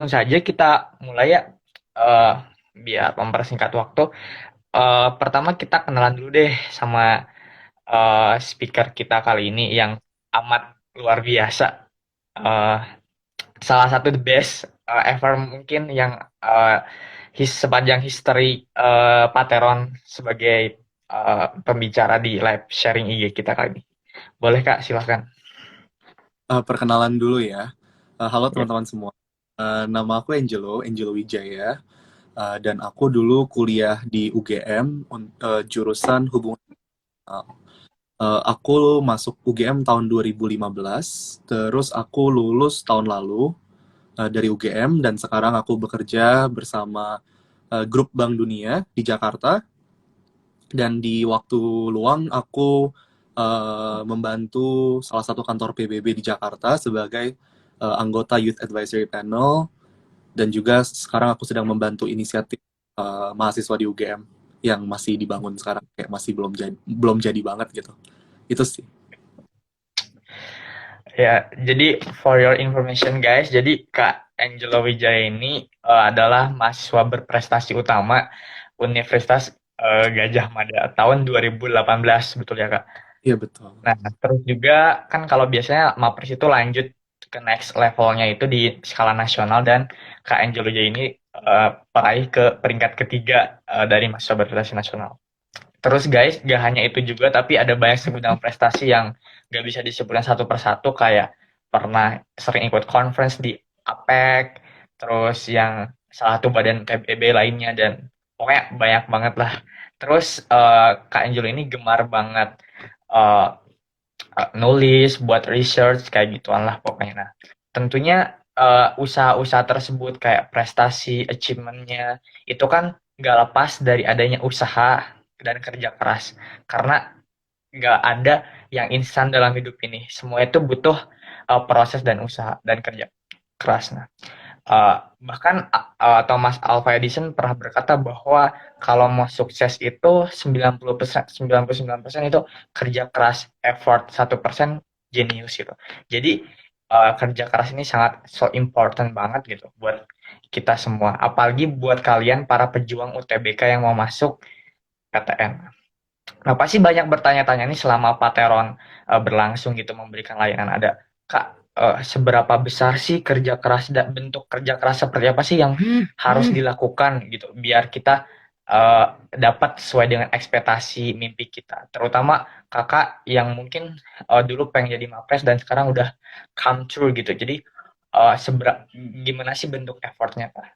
Langsung saja kita mulai ya. Eh, Biar mempersingkat waktu. Pertama kita kenalan dulu deh sama speaker kita kali ini yang amat luar biasa. Eh, Salah satu the best ever mungkin yang sepanjang history Pateron sebagai pembicara di live sharing IG kita kali ini. Boleh Kak, silahkan. Perkenalan dulu ya. Halo Ya. teman-teman semua. Nama aku Angelo Wijaya. Dan aku dulu kuliah di UGM, jurusan hubungan internasional. Aku masuk UGM tahun 2015, terus aku lulus tahun lalu dari UGM, dan sekarang aku bekerja bersama Grup Bank Dunia di Jakarta. Dan di waktu luang aku membantu salah satu kantor PBB di Jakarta sebagai anggota Youth Advisory Panel, dan juga sekarang aku sedang membantu inisiatif mahasiswa di UGM yang masih dibangun sekarang, kayak masih belum jadi banget gitu. Itu sih. Ya, jadi for your information guys, jadi Kak Angelo Wijaya ini adalah mahasiswa berprestasi utama Universitas Gajah Mada tahun 2018, betul ya Kak? Iya betul. Nah, terus juga kan kalau biasanya Mapres itu lanjut ke next levelnya itu di skala nasional dan Kak Angelo Wijaya ini peraih ke peringkat ketiga dari mahasiswa berprestasi nasional. Terus guys, gak hanya itu juga, tapi ada banyak segudang prestasi yang gak bisa disebutkan satu persatu, kayak pernah sering ikut conference di APEC, terus yang salah satu badan PBB lainnya, dan pokoknya banyak banget lah. Terus Kak Angel ini gemar banget eh, nulis, buat research, kayak gituan lah pokoknya. Nah, tentunya usaha-usaha tersebut kayak prestasi, achievementnya, itu kan nggak lepas dari adanya usaha dan kerja keras. Karena nggak ada yang instan dalam hidup ini. Semua itu butuh proses dan usaha dan kerja keras. Nah, bahkan Thomas Alva Edison pernah berkata bahwa kalau mau sukses itu 90%, 99% itu kerja keras, effort 1% genius gitu. Jadi kerja keras ini sangat so important banget gitu buat kita semua. Apalagi buat kalian para pejuang UTBK yang mau masuk PTN. Nah, pasti banyak bertanya-tanya nih selama Pateron berlangsung gitu memberikan layanan. Ada, Kak, seberapa besar sih kerja keras dan bentuk kerja keras seperti apa sih yang harus dilakukan gitu biar kita eh, dapat sesuai dengan ekspektasi mimpi kita. Terutama Kakak yang mungkin dulu pengen jadi Mapres dan sekarang udah come true gitu. Jadi gimana sih bentuk effortnya, Kak?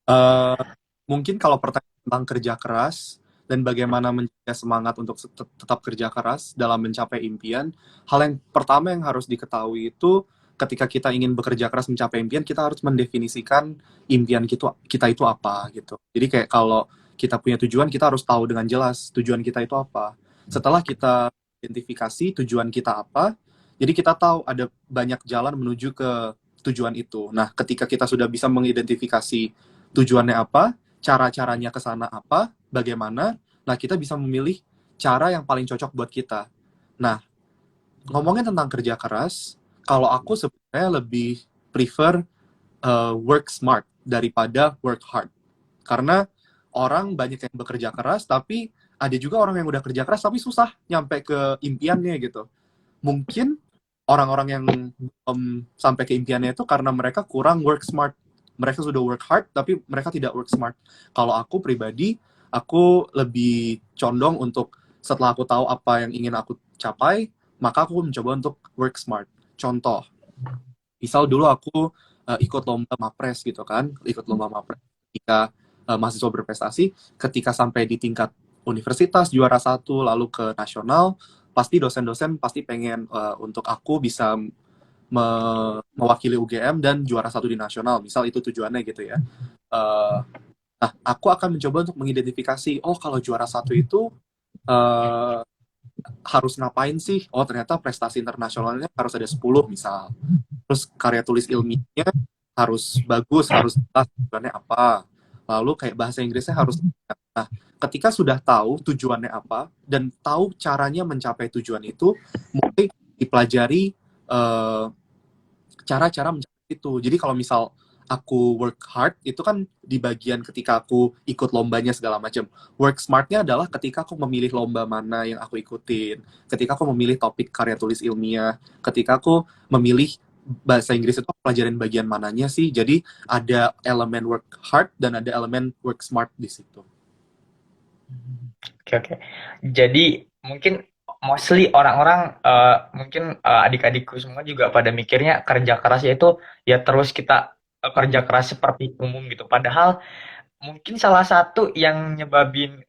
Eh, Mungkin kalau pertanyaan tentang kerja keras dan bagaimana menjaga semangat untuk tetap kerja keras dalam mencapai impian, hal yang pertama yang harus diketahui itu ketika kita ingin bekerja keras mencapai impian, kita harus mendefinisikan impian kita itu apa gitu. Jadi kayak kalau kita punya tujuan, kita harus tahu dengan jelas tujuan kita itu apa. Setelah kita identifikasi tujuan kita apa, jadi kita tahu ada banyak jalan menuju ke tujuan itu. Nah, ketika kita sudah bisa mengidentifikasi tujuannya apa, cara-caranya ke sana apa, bagaimana, nah kita bisa memilih cara yang paling cocok buat kita. Nah, ngomongin tentang kerja keras, kalau aku sebenarnya lebih prefer work smart daripada work hard. Karena orang banyak yang bekerja keras, tapi ada juga orang yang udah kerja keras tapi susah nyampe ke impiannya gitu. Mungkin orang-orang yang sampai ke impiannya itu karena mereka kurang work smart. Mereka sudah work hard, tapi mereka tidak work smart. Kalau aku pribadi, aku lebih condong untuk setelah aku tahu apa yang ingin aku capai, maka aku mencoba untuk work smart. Contoh, misal dulu aku ikut lomba Mapres gitu kan, ikut lomba Mapres ketika mahasiswa berprestasi, ketika sampai di tingkat universitas juara satu, lalu ke nasional, pasti dosen-dosen pasti pengen untuk aku bisa mewakili UGM dan juara satu di nasional, misal itu tujuannya gitu ya. Uh, nah, aku akan mencoba untuk mengidentifikasi, oh kalau juara satu itu uh, harus ngapain sih? Oh ternyata prestasi internasionalnya harus ada 10 misal. Terus karya tulis ilmiahnya harus bagus, harus jelas tujuannya apa. Lalu kayak bahasa Inggrisnya harus. Nah, ketika sudah tahu tujuannya apa dan tahu caranya mencapai tujuan itu, mulai dipelajari cara-cara mencapai itu. Jadi kalau misal aku work hard, itu kan di bagian ketika aku ikut lombanya segala macam. Work smartnya adalah ketika aku memilih lomba mana yang aku ikutin, ketika aku memilih topik karya tulis ilmiah, ketika aku memilih bahasa Inggris itu aku pelajarin bagian mananya sih. Jadi ada elemen work hard dan ada elemen work smart di situ. Oke, oke. Jadi mungkin mostly orang-orang mungkin adik-adikku semua juga pada mikirnya kerja keras itu ya terus kita kerja keras seperti umum gitu. Padahal mungkin salah satu yang nyebabin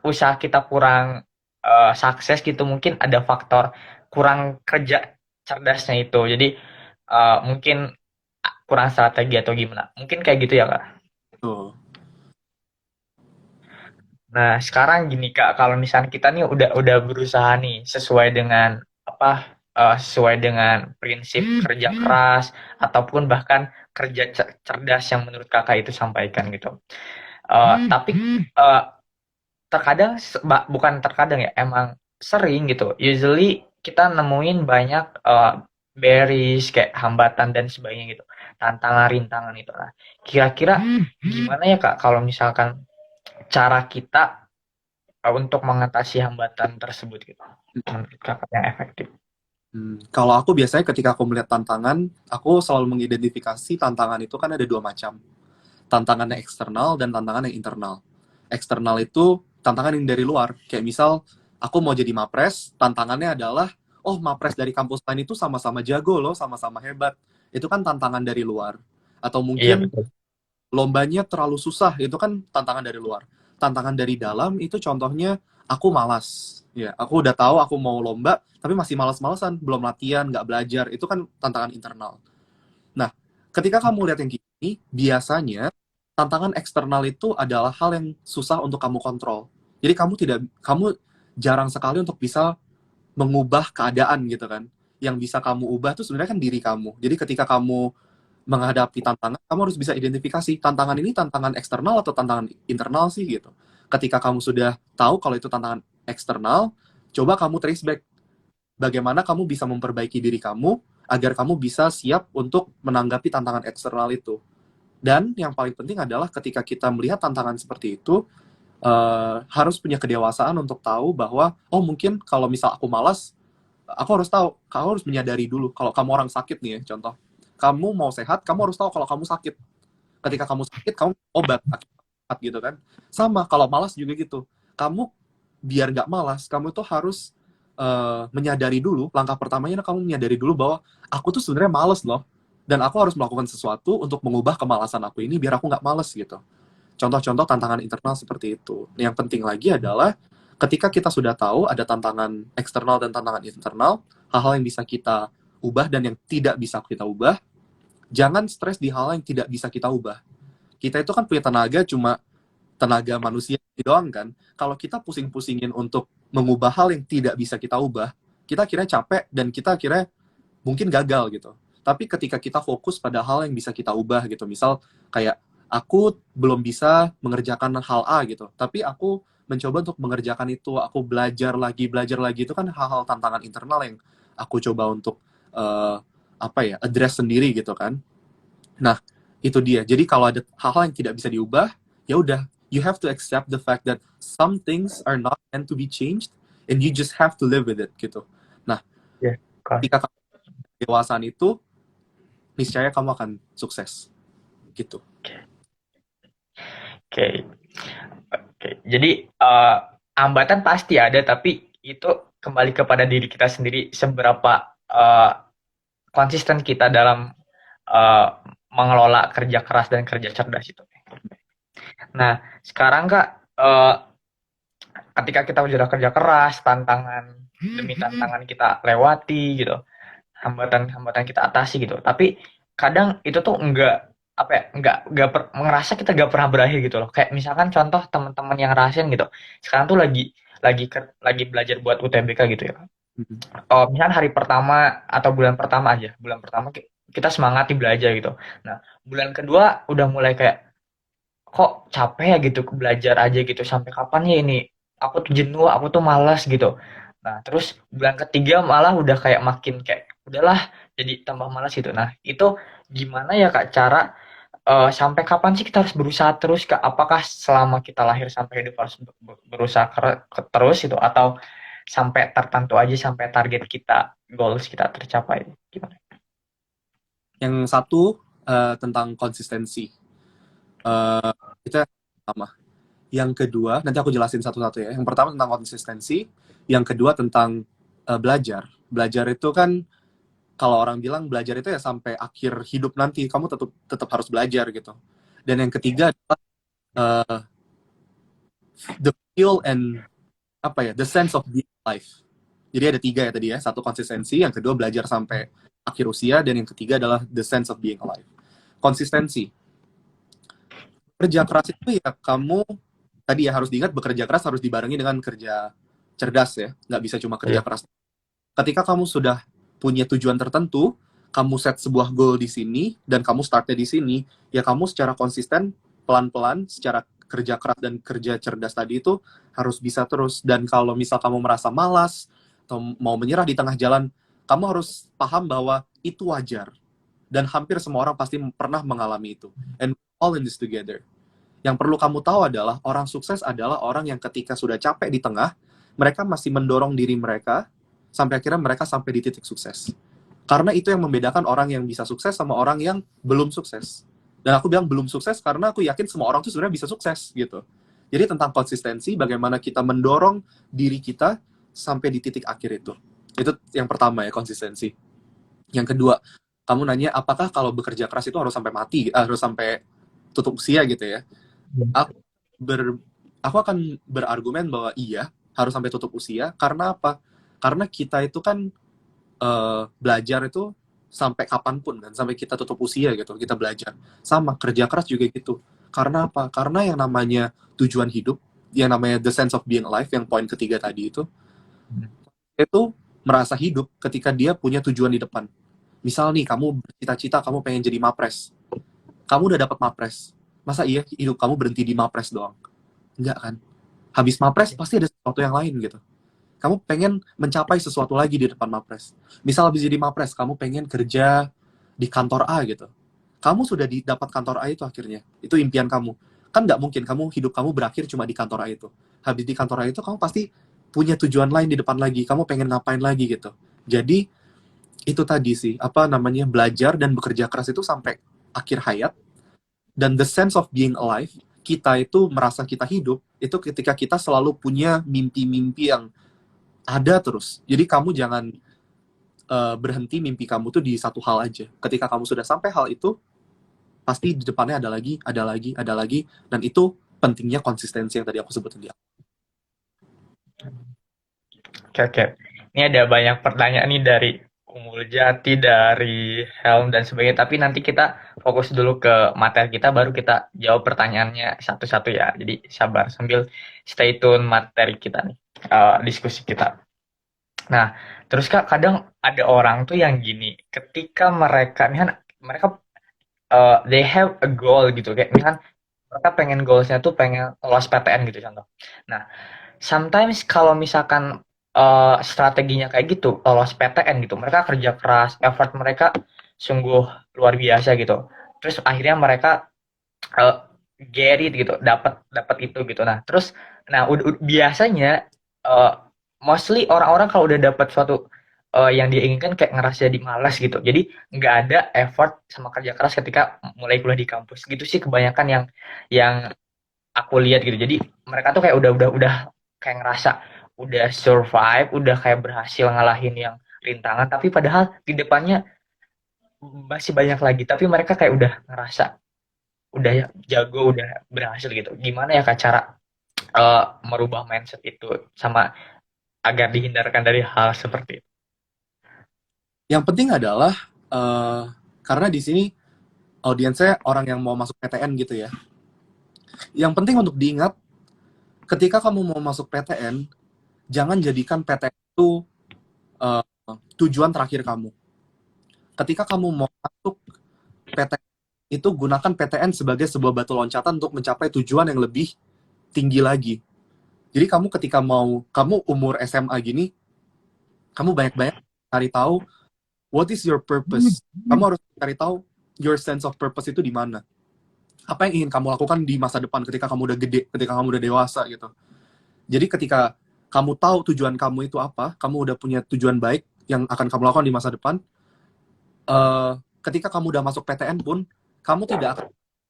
usaha kita kurang sukses gitu mungkin ada faktor kurang kerja cerdasnya itu. Jadi mungkin kurang strategi atau gimana. Mungkin kayak gitu ya, Kak. Tuh. Nah, sekarang gini Kak, kalau misalnya kita nih udah berusaha nih sesuai dengan apa sesuai dengan prinsip kerja keras ataupun bahkan kerja cerdas yang menurut Kakak itu sampaikan gitu. Tapi eh, terkadang bukan terkadang ya, emang sering gitu. Usually kita nemuin banyak barriers kayak hambatan dan sebagainya gitu. Tantangan, rintangan itu. Nah, kira-kira gimana ya Kak kalau misalkan cara kita untuk mengatasi hambatan tersebut gitu menurut kakak yang efektif. Kalau aku biasanya ketika aku melihat tantangan, aku selalu mengidentifikasi tantangan itu kan ada dua macam. Tantangan yang eksternal dan tantangan yang internal. Eksternal itu tantangan yang dari luar. Kayak misal, aku mau jadi mapres, tantangannya adalah, oh mapres dari kampus lain itu sama-sama jago loh, sama-sama hebat. Itu kan tantangan dari luar. Atau Iya mungkin betul. lombanya terlalu susah, itu kan tantangan dari luar. Tantangan dari dalam itu contohnya aku malas. Ya, aku udah tahu aku mau lomba, tapi masih malas-malasan, belum latihan, nggak belajar. Itu kan tantangan internal. Nah, ketika kamu lihat yang gini, biasanya tantangan eksternal itu adalah hal yang susah untuk kamu kontrol. Jadi kamu jarang sekali untuk bisa mengubah keadaan gitu kan. Yang bisa kamu ubah tuh sebenarnya kan diri kamu. Jadi ketika kamu menghadapi tantangan, kamu harus bisa identifikasi tantangan ini tantangan eksternal atau tantangan internal sih gitu. Ketika kamu sudah tahu kalau itu tantangan eksternal, coba kamu trace back bagaimana kamu bisa memperbaiki diri kamu agar kamu bisa siap untuk menanggapi tantangan eksternal itu. Dan yang paling penting adalah ketika kita melihat tantangan seperti itu, harus punya kedewasaan untuk tahu bahwa, oh mungkin kalau misal aku malas, aku harus tahu, kamu harus menyadari dulu. Kalau kamu orang sakit nih ya, contoh. Kamu mau sehat, kamu harus tahu kalau kamu sakit. Ketika kamu sakit, kamu obat akibat gitu kan. Sama, kalau malas juga gitu. Kamu biar nggak malas, kamu tuh harus menyadari dulu, langkah pertamanya kamu menyadari dulu bahwa aku tuh sebenarnya males loh. Dan aku harus melakukan sesuatu untuk mengubah kemalasan aku ini biar aku nggak males gitu. Contoh-contoh tantangan internal seperti itu. Yang penting lagi adalah ketika kita sudah tahu ada tantangan eksternal dan tantangan internal, hal-hal yang bisa kita ubah dan yang tidak bisa kita ubah, jangan stres di hal yang tidak bisa kita ubah. Kita itu kan punya tenaga cuma tenaga manusia doang kan. Kalau kita pusing-pusingin untuk mengubah hal yang tidak bisa kita ubah, kita kira capek dan kita kira mungkin gagal gitu. Tapi ketika kita fokus pada hal yang bisa kita ubah gitu, misal kayak aku belum bisa mengerjakan hal A gitu, tapi aku mencoba untuk mengerjakan itu, aku belajar lagi itu kan hal-hal tantangan internal yang aku coba untuk uh, apa ya, address sendiri gitu kan. Nah, itu dia. Jadi kalau ada hal-hal yang tidak bisa diubah, ya udah, you have to accept the fact that some things are not meant to be changed and you just have to live with it gitu. Nah, Ya, Kak. ketika kamu dewasaan itu, niscaya kamu akan sukses gitu. Oke. Oke. Jadi hambatan pasti ada, tapi itu kembali kepada diri kita sendiri seberapa konsisten kita dalam eh, mengelola kerja keras dan kerja cerdas itu. Nah, sekarang Kak, ketika kita sudah kerja keras, tantangan demi tantangan kita lewati gitu, hambatan-hambatan kita atasi gitu. Tapi kadang itu tuh enggak apa ya, ngerasa kita enggak pernah berakhir gitu loh. Kayak misalkan contoh teman-teman yang rasain gitu. Sekarang tuh lagi belajar buat UTBK gitu ya. Mhm. Oh, misalkan hari pertama atau bulan pertama aja. Bulan pertama kita semangati belajar gitu. Nah, bulan kedua udah mulai kayak kok capek ya gitu belajar aja gitu sampai kapan ya ini aku tuh jenuh aku tuh malas gitu. Nah terus bulan ketiga malah udah kayak makin kayak udahlah jadi tambah malas gitu. Nah itu gimana ya Kak cara sampai kapan sih kita harus berusaha terus Kak? Apakah selama kita lahir sampai hidup harus berusaha terus itu atau sampai tertentu aja sampai target kita, goals kita tercapai? Gimana? Yang satu tentang konsistensi. Eh, itu yang pertama. Yang kedua, nanti aku jelasin satu-satu ya. Yang pertama tentang konsistensi, yang kedua tentang belajar. Belajar itu kan kalau orang bilang belajar itu ya sampai akhir hidup nanti kamu tetap tetap harus belajar gitu. Dan yang ketiga adalah uh, the feel and apa ya, the sense of being alive. Jadi ada tiga ya tadi ya, satu konsistensi, yang kedua belajar sampai akhir usia, dan yang ketiga adalah the sense of being alive. Konsistensi, kerja keras itu ya kamu tadi ya harus diingat, bekerja keras harus dibarengi dengan kerja cerdas ya, nggak bisa cuma kerja Iya. keras. Ketika kamu sudah punya tujuan tertentu, kamu set sebuah goal di sini dan kamu startnya di sini, ya kamu secara konsisten, pelan-pelan, secara kerja keras dan kerja cerdas tadi itu harus bisa terus. Dan kalau misal kamu merasa malas atau mau menyerah di tengah jalan, kamu harus paham bahwa itu wajar. Dan hampir semua orang pasti pernah mengalami itu. And all in this together. Yang perlu kamu tahu adalah orang sukses adalah orang yang ketika sudah capek di tengah, mereka masih mendorong diri mereka sampai akhirnya mereka sampai di titik sukses. Karena itu yang membedakan orang yang bisa sukses sama orang yang belum sukses. Dan aku bilang belum sukses karena aku yakin semua orang tuh sebenarnya bisa sukses gitu. Jadi tentang konsistensi, bagaimana kita mendorong diri kita sampai di titik akhir itu. Itu yang pertama ya, konsistensi. Yang kedua, kamu nanya apakah kalau bekerja keras itu harus sampai mati, harus sampai tutup usia gitu ya. Aku ber, aku akan berargumen bahwa iya, harus sampai tutup usia. Karena apa? Karena kita itu kan belajar itu sampai kapanpun kan, sampai kita tutup usia gitu, kita belajar. Sama, kerja keras juga gitu. Karena apa? Karena yang namanya tujuan hidup, yang namanya the sense of being alive, yang poin ketiga tadi itu merasa hidup ketika dia punya tujuan di depan. Misal nih, kamu bercita-cita, kamu pengen jadi mapres. Kamu udah dapat mapres. Masa iya hidup kamu berhenti di mapres doang? Enggak kan? Habis mapres pasti ada sesuatu yang lain gitu. Kamu pengen mencapai sesuatu lagi di depan mapres. Misal habis jadi mapres, kamu pengen kerja di kantor A gitu. Kamu sudah dapat kantor A itu akhirnya. Itu impian kamu. Kan nggak mungkin hidup kamu berakhir cuma di kantor A itu. Habis di kantor A itu, kamu pasti punya tujuan lain di depan lagi. Kamu pengen ngapain lagi gitu. Jadi, itu tadi sih, apa namanya, belajar dan bekerja keras itu sampai akhir hayat. Dan the sense of being alive, kita itu merasa kita hidup, itu ketika kita selalu punya mimpi-mimpi yang ada terus. Jadi kamu jangan berhenti mimpi kamu tuh di satu hal aja. Ketika kamu sudah sampai hal itu, pasti di depannya ada lagi, ada lagi, ada lagi, dan itu pentingnya konsistensi yang tadi aku sebutin di awal. Oke, oke. Ini ada banyak pertanyaan nih dari Kumul Jati, dari Helm dan sebagainya. Tapi nanti kita fokus dulu ke materi kita, baru kita jawab pertanyaannya satu-satu ya. Jadi sabar sambil stay tune materi kita nih, diskusi kita. Nah, terus Kak, kadang ada orang tuh yang gini, ketika mereka, misalnya mereka they have a goal gitu, kayak misalnya mereka pengen goalsnya tuh pengen lolos PTN gitu contoh. Nah, sometimes kalau misalkan strateginya kayak gitu, lolos PTN gitu, mereka kerja keras, effort mereka sungguh luar biasa gitu. Terus akhirnya mereka uh, get it gitu, dapat dapat itu gitu. Nah, terus nah biasanya uh, mostly orang-orang kalau udah dapat suatu yang dia inginkan kayak ngerasa jadi malas gitu. Jadi nggak ada effort sama kerja keras ketika mulai kuliah di kampus. Gitu sih kebanyakan yang aku lihat gitu. Jadi mereka tuh kayak udah kayak ngerasa udah survive, udah kayak berhasil ngalahin yang rintangan, tapi padahal di depannya masih banyak lagi. Tapi mereka kayak udah ngerasa udah jago, udah berhasil gitu. Gimana ya Kak cara merubah mindset itu sama agar dihindarkan dari hal seperti itu? Yang penting adalah karena di sini audiensnya orang yang mau masuk PTN gitu ya. Yang penting untuk diingat, ketika kamu mau masuk PTN, jangan jadikan PTN itu uh, tujuan terakhir kamu. Ketika kamu mau masuk PTN itu, gunakan PTN sebagai sebuah batu loncatan untuk mencapai tujuan yang lebih tinggi lagi. Jadi kamu ketika kamu umur SMA gini, kamu banyak-banyak cari tahu what is your purpose. Kamu harus cari tahu your sense of purpose itu di mana? Apa yang ingin kamu lakukan di masa depan ketika kamu udah gede, ketika kamu udah dewasa gitu. Jadi ketika kamu tahu tujuan kamu itu apa, kamu udah punya tujuan baik yang akan kamu lakukan di masa depan, eh, ketika kamu udah masuk PTN pun, kamu tidak akan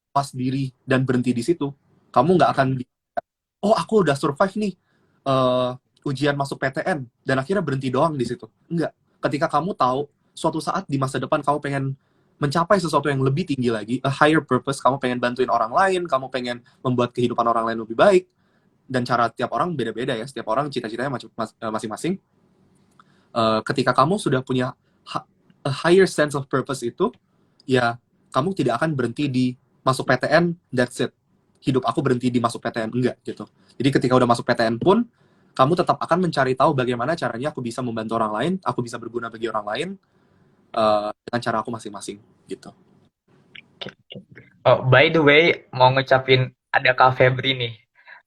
pas diri dan berhenti di situ. Kamu nggak akan, oh aku udah survive nih, eh, ujian masuk PTN, dan akhirnya berhenti doang di situ. Enggak. Ketika kamu tahu, suatu saat di masa depan kamu pengen mencapai sesuatu yang lebih tinggi lagi, a higher purpose, kamu pengen bantuin orang lain, kamu pengen membuat kehidupan orang lain lebih baik, dan cara tiap orang beda-beda ya, setiap orang cita-citanya masing-masing. Ketika kamu sudah punya a higher sense of purpose itu, ya kamu tidak akan berhenti di masuk PTN, that's it. Hidup aku berhenti di masuk PTN, enggak gitu. Jadi ketika udah masuk PTN pun, kamu tetap akan mencari tahu bagaimana caranya aku bisa membantu orang lain, aku bisa berguna bagi orang lain, dengan cara aku masing-masing gitu. Oh, by the way, mau ngucapin ada Kak Febri nih.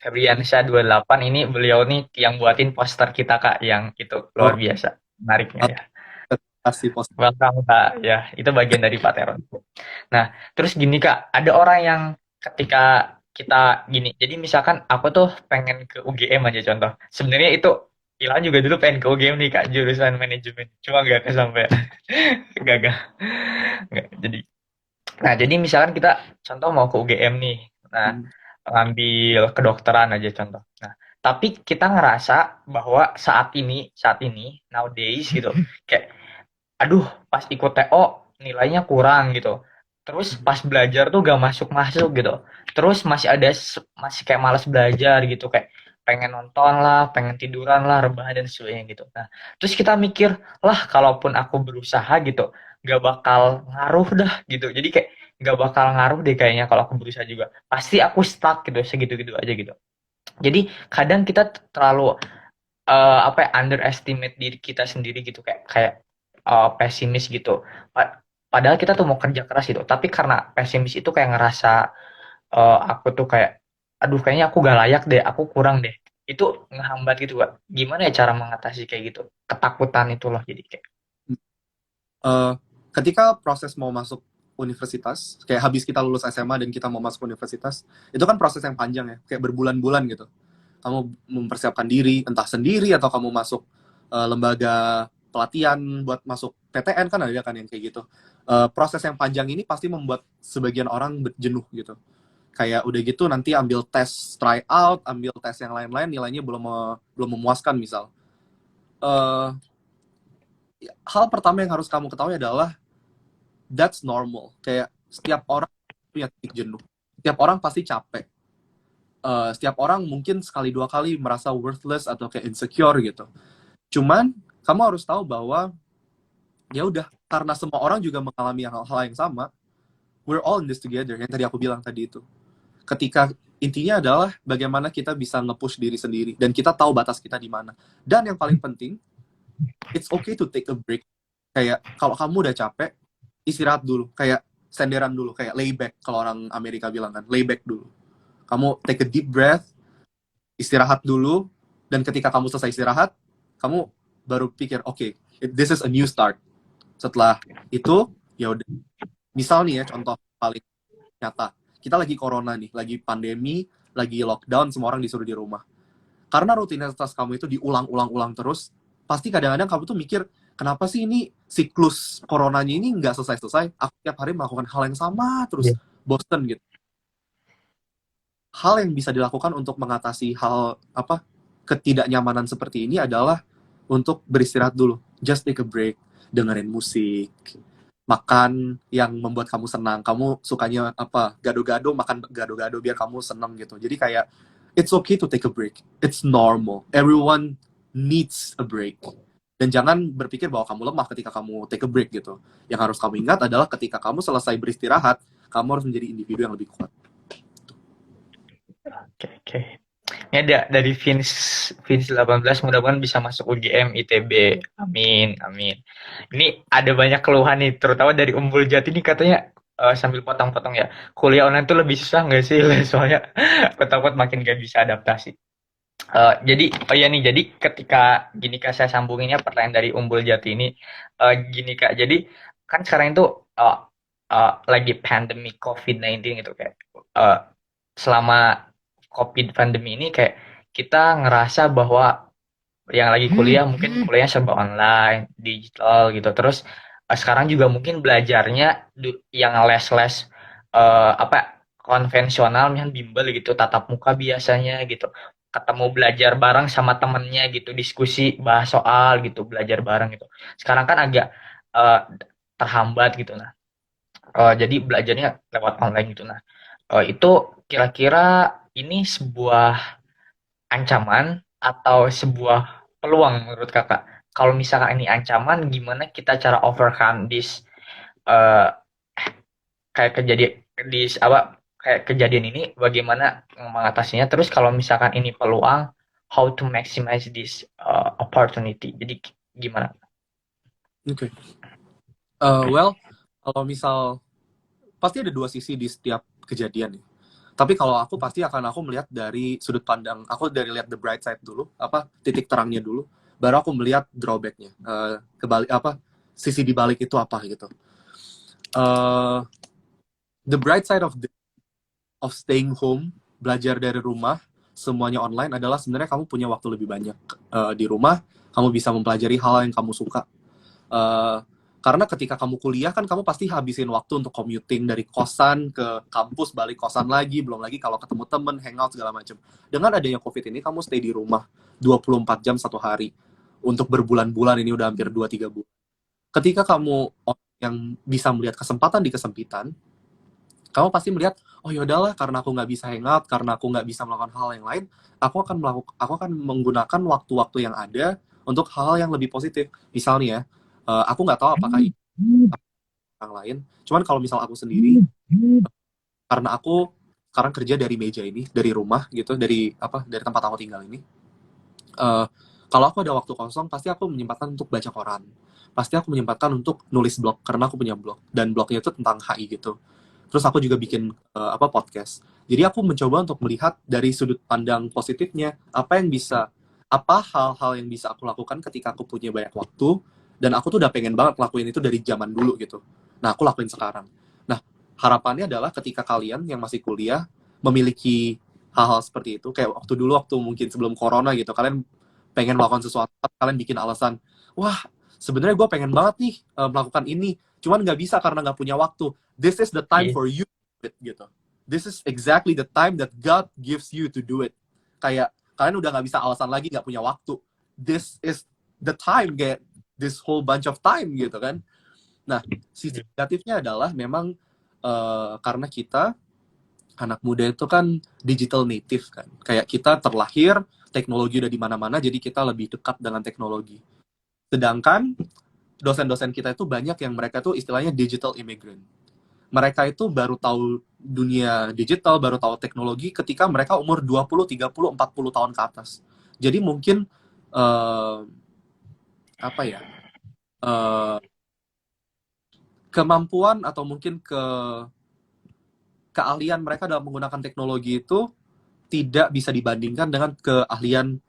Febriansyah 28 ini beliau nih yang buatin poster kita Kak yang itu luar Oh, biasa. Menariknya ya. kasih post. Welcome Kak. Ya, itu bagian dari Pak Teron. Nah, terus gini Kak, ada orang yang ketika kita gini, jadi misalkan aku tuh pengen ke UGM aja contoh. Sebenarnya itu Ilham juga dulu pengen ke UGM nih Kak, jurusan manajemen. Cuma nggak kesampean. Gagal. Nggak, jadi misalkan kita contoh mau ke UGM nih. Nah, Hmm. ngambil kedokteran aja contoh. Nah, tapi kita ngerasa bahwa saat ini nowadays gitu, kayak aduh pas ikut TO nilainya kurang gitu. Terus pas belajar tuh gak masuk-masuk gitu. Terus masih kayak malas belajar gitu, kayak pengen nonton lah, pengen tiduran lah, rebahan dan sebagainya gitu. Nah, terus kita mikir, lah kalaupun aku berusaha gitu, gak bakal ngaruh dah gitu. Jadi kayak gak bakal ngaruh deh kayaknya kalau aku berusaha juga. Pasti aku stuck gitu, segitu-gitu aja gitu. Jadi kadang kita terlalu apa ya, underestimate diri kita sendiri gitu, kayak kayak pesimis gitu. Padahal kita tuh mau kerja keras gitu, tapi karena pesimis itu kayak ngerasa aku tuh kayak aduh kayaknya aku gak layak deh, aku kurang deh. Itu ngehambat gitu Kak. Gimana ya cara mengatasi kayak gitu? Ketakutan itu loh jadi kayak. Eh, ketika proses mau masuk universitas, kayak habis kita lulus SMA dan kita mau masuk universitas, itu kan proses yang panjang ya, kayak berbulan-bulan gitu. Kamu mempersiapkan diri, entah sendiri atau kamu masuk lembaga pelatihan buat masuk PTN, kan ada kan yang kayak gitu. Proses yang panjang ini pasti membuat sebagian orang jenuh gitu. Kayak udah gitu nanti ambil tes try out, ambil tes yang lain-lain, nilainya belum memuaskan misal. Eh, Hal pertama yang harus kamu ketahui adalah that's normal. Kayak setiap orang punya titik jenuh. Setiap orang pasti capek. Setiap orang mungkin sekali dua kali merasa worthless atau kayak insecure gitu. Cuman kamu harus tahu bahwa ya udah, karena semua orang juga mengalami hal-hal yang sama, we're all in this together. Yang tadi aku bilang tadi itu. Ketika intinya adalah bagaimana kita bisa nge-push diri sendiri dan kita tahu batas kita di mana. Dan yang paling penting, it's okay to take a break. Kayak kalau kamu udah capek, istirahat dulu. Kayak senderan dulu, kayak lay back kalau orang Amerika bilang kan, lay back dulu. Kamu take a deep breath, istirahat dulu, dan ketika kamu selesai istirahat, kamu baru pikir, oke, this is a new start. Setelah itu, ya udah. Misal nih ya, contoh paling nyata. Kita lagi corona nih, lagi pandemi, lagi lockdown, semua orang disuruh di rumah. Karena rutinitas kamu itu diulang-ulang-ulang terus, pasti kadang-kadang kamu tuh mikir, kenapa sih ini siklus coronanya ini nggak selesai-selesai? Aku tiap hari melakukan hal yang sama terus, Iya. bosen gitu. Hal yang bisa dilakukan untuk mengatasi hal apa ketidaknyamanan seperti ini adalah untuk beristirahat dulu. Just take a break, dengerin musik, makan yang membuat kamu senang. Kamu sukanya apa? Gado-gado, makan gado-gado biar kamu senang gitu. Jadi kayak it's okay to take a break. It's normal. Everyone needs a break. Dan jangan berpikir bahwa kamu lemah ketika kamu take a break gitu. Yang harus kamu ingat adalah ketika kamu selesai beristirahat, kamu harus menjadi individu yang lebih kuat. Oke, oke. Ini ada dari Vince 18, mudah-mudahan bisa masuk UGM, ITB. Amin, amin. Ini ada banyak keluhan nih, terutama dari Umbul Jati nih katanya sambil potong-potong ya. Kuliah online tuh lebih susah nggak sih? Soalnya aku takut makin gak bisa adaptasi. Jadi, oh ya nih, jadi ketika gini Kak, saya sambunginnya pertanyaan dari Umbul Jati ini, gini Kak, jadi kan sekarang itu lagi pandemi COVID-19 gitu kayak uh, selama COVID pandemi ini kayak kita ngerasa bahwa yang lagi kuliah mungkin kuliahnya serba online, digital gitu. Terus sekarang juga mungkin belajarnya yang les-les apa konvensional, misalnya bimbel gitu, tatap muka biasanya gitu. Ketemu belajar bareng sama temennya gitu, diskusi bahas soal gitu, belajar bareng gitu. Sekarang kan agak eh, terhambat gitu. Nah, jadi belajarnya lewat online gitu. Nah, itu kira-kira ini sebuah ancaman atau sebuah peluang menurut kakak? Kalau misalkan ini ancaman, gimana kita cara overcome this eh, kayak kejadian apa kayak kejadian ini? Bagaimana mengatasinya? Terus kalau misalkan ini peluang, how to maximize this opportunity? Jadi gimana? Oke. Well, kalau misal pasti ada dua sisi di setiap kejadian nih. Tapi kalau aku pasti akan aku melihat dari sudut pandang, aku dari lihat the bright side dulu, apa titik terangnya dulu, baru aku melihat drawbacknya, kebalik apa sisi di balik itu apa gitu. Uh, the bright side of staying home, belajar dari rumah, semuanya online adalah sebenarnya kamu punya waktu lebih banyak di rumah, kamu bisa mempelajari hal yang kamu suka. Uh, karena ketika kamu kuliah kan kamu pasti habisin waktu untuk commuting dari kosan ke kampus, balik kosan lagi, belum lagi kalau ketemu temen, hangout segala macam. Dengan adanya COVID ini kamu stay di rumah 24 jam satu hari untuk berbulan-bulan, ini udah hampir 2-3 bulan. Ketika kamu yang bisa melihat kesempatan di kesempitan, kamu pasti melihat, oh yaudahlah, karena aku nggak bisa hangout, karena aku nggak bisa melakukan hal yang lain, aku akan menggunakan waktu-waktu yang ada untuk hal yang lebih positif. Misalnya ya, aku nggak tahu apakah ini orang lain, cuman kalau misal aku sendiri, karena aku sekarang kerja dari meja ini, dari rumah gitu, dari tempat aku tinggal ini, uh, kalau aku ada waktu kosong, pasti aku menyempatkan untuk baca koran. Pasti aku menyempatkan untuk nulis blog, karena aku punya blog. Dan blognya itu tentang HI gitu. Terus aku juga bikin podcast. Jadi aku mencoba untuk melihat dari sudut pandang positifnya, apa hal-hal yang bisa aku lakukan ketika aku punya banyak waktu, dan aku tuh udah pengen banget lakuin itu dari zaman dulu gitu. Nah, aku lakuin sekarang. Nah, harapannya adalah ketika kalian yang masih kuliah, memiliki hal-hal seperti itu, kayak waktu dulu, waktu mungkin sebelum corona gitu, kalian pengen melakukan sesuatu, kalian bikin alasan, wah, sebenarnya gue pengen banget nih melakukan ini, cuman nggak bisa karena nggak punya waktu. This is the time Iya. for you to do it, gitu. This is exactly the time that God gives you to do it. Kayak kalian udah nggak bisa alasan lagi nggak punya waktu. This is the time, kayak this whole bunch of time gitu kan. Nah, sisi negatifnya adalah memang karena kita anak muda itu kan digital native kan. Kayak kita terlahir, teknologi udah di mana-mana, jadi kita lebih dekat dengan teknologi. Sedangkan dosen-dosen kita itu banyak yang mereka tuh istilahnya digital immigrant. Mereka itu baru tahu dunia digital, baru tahu teknologi ketika mereka umur 20, 30, 40 tahun ke atas. Jadi mungkin uh, apa ya? Uh, kemampuan atau mungkin keahlian mereka dalam menggunakan teknologi itu tidak bisa dibandingkan dengan keahlian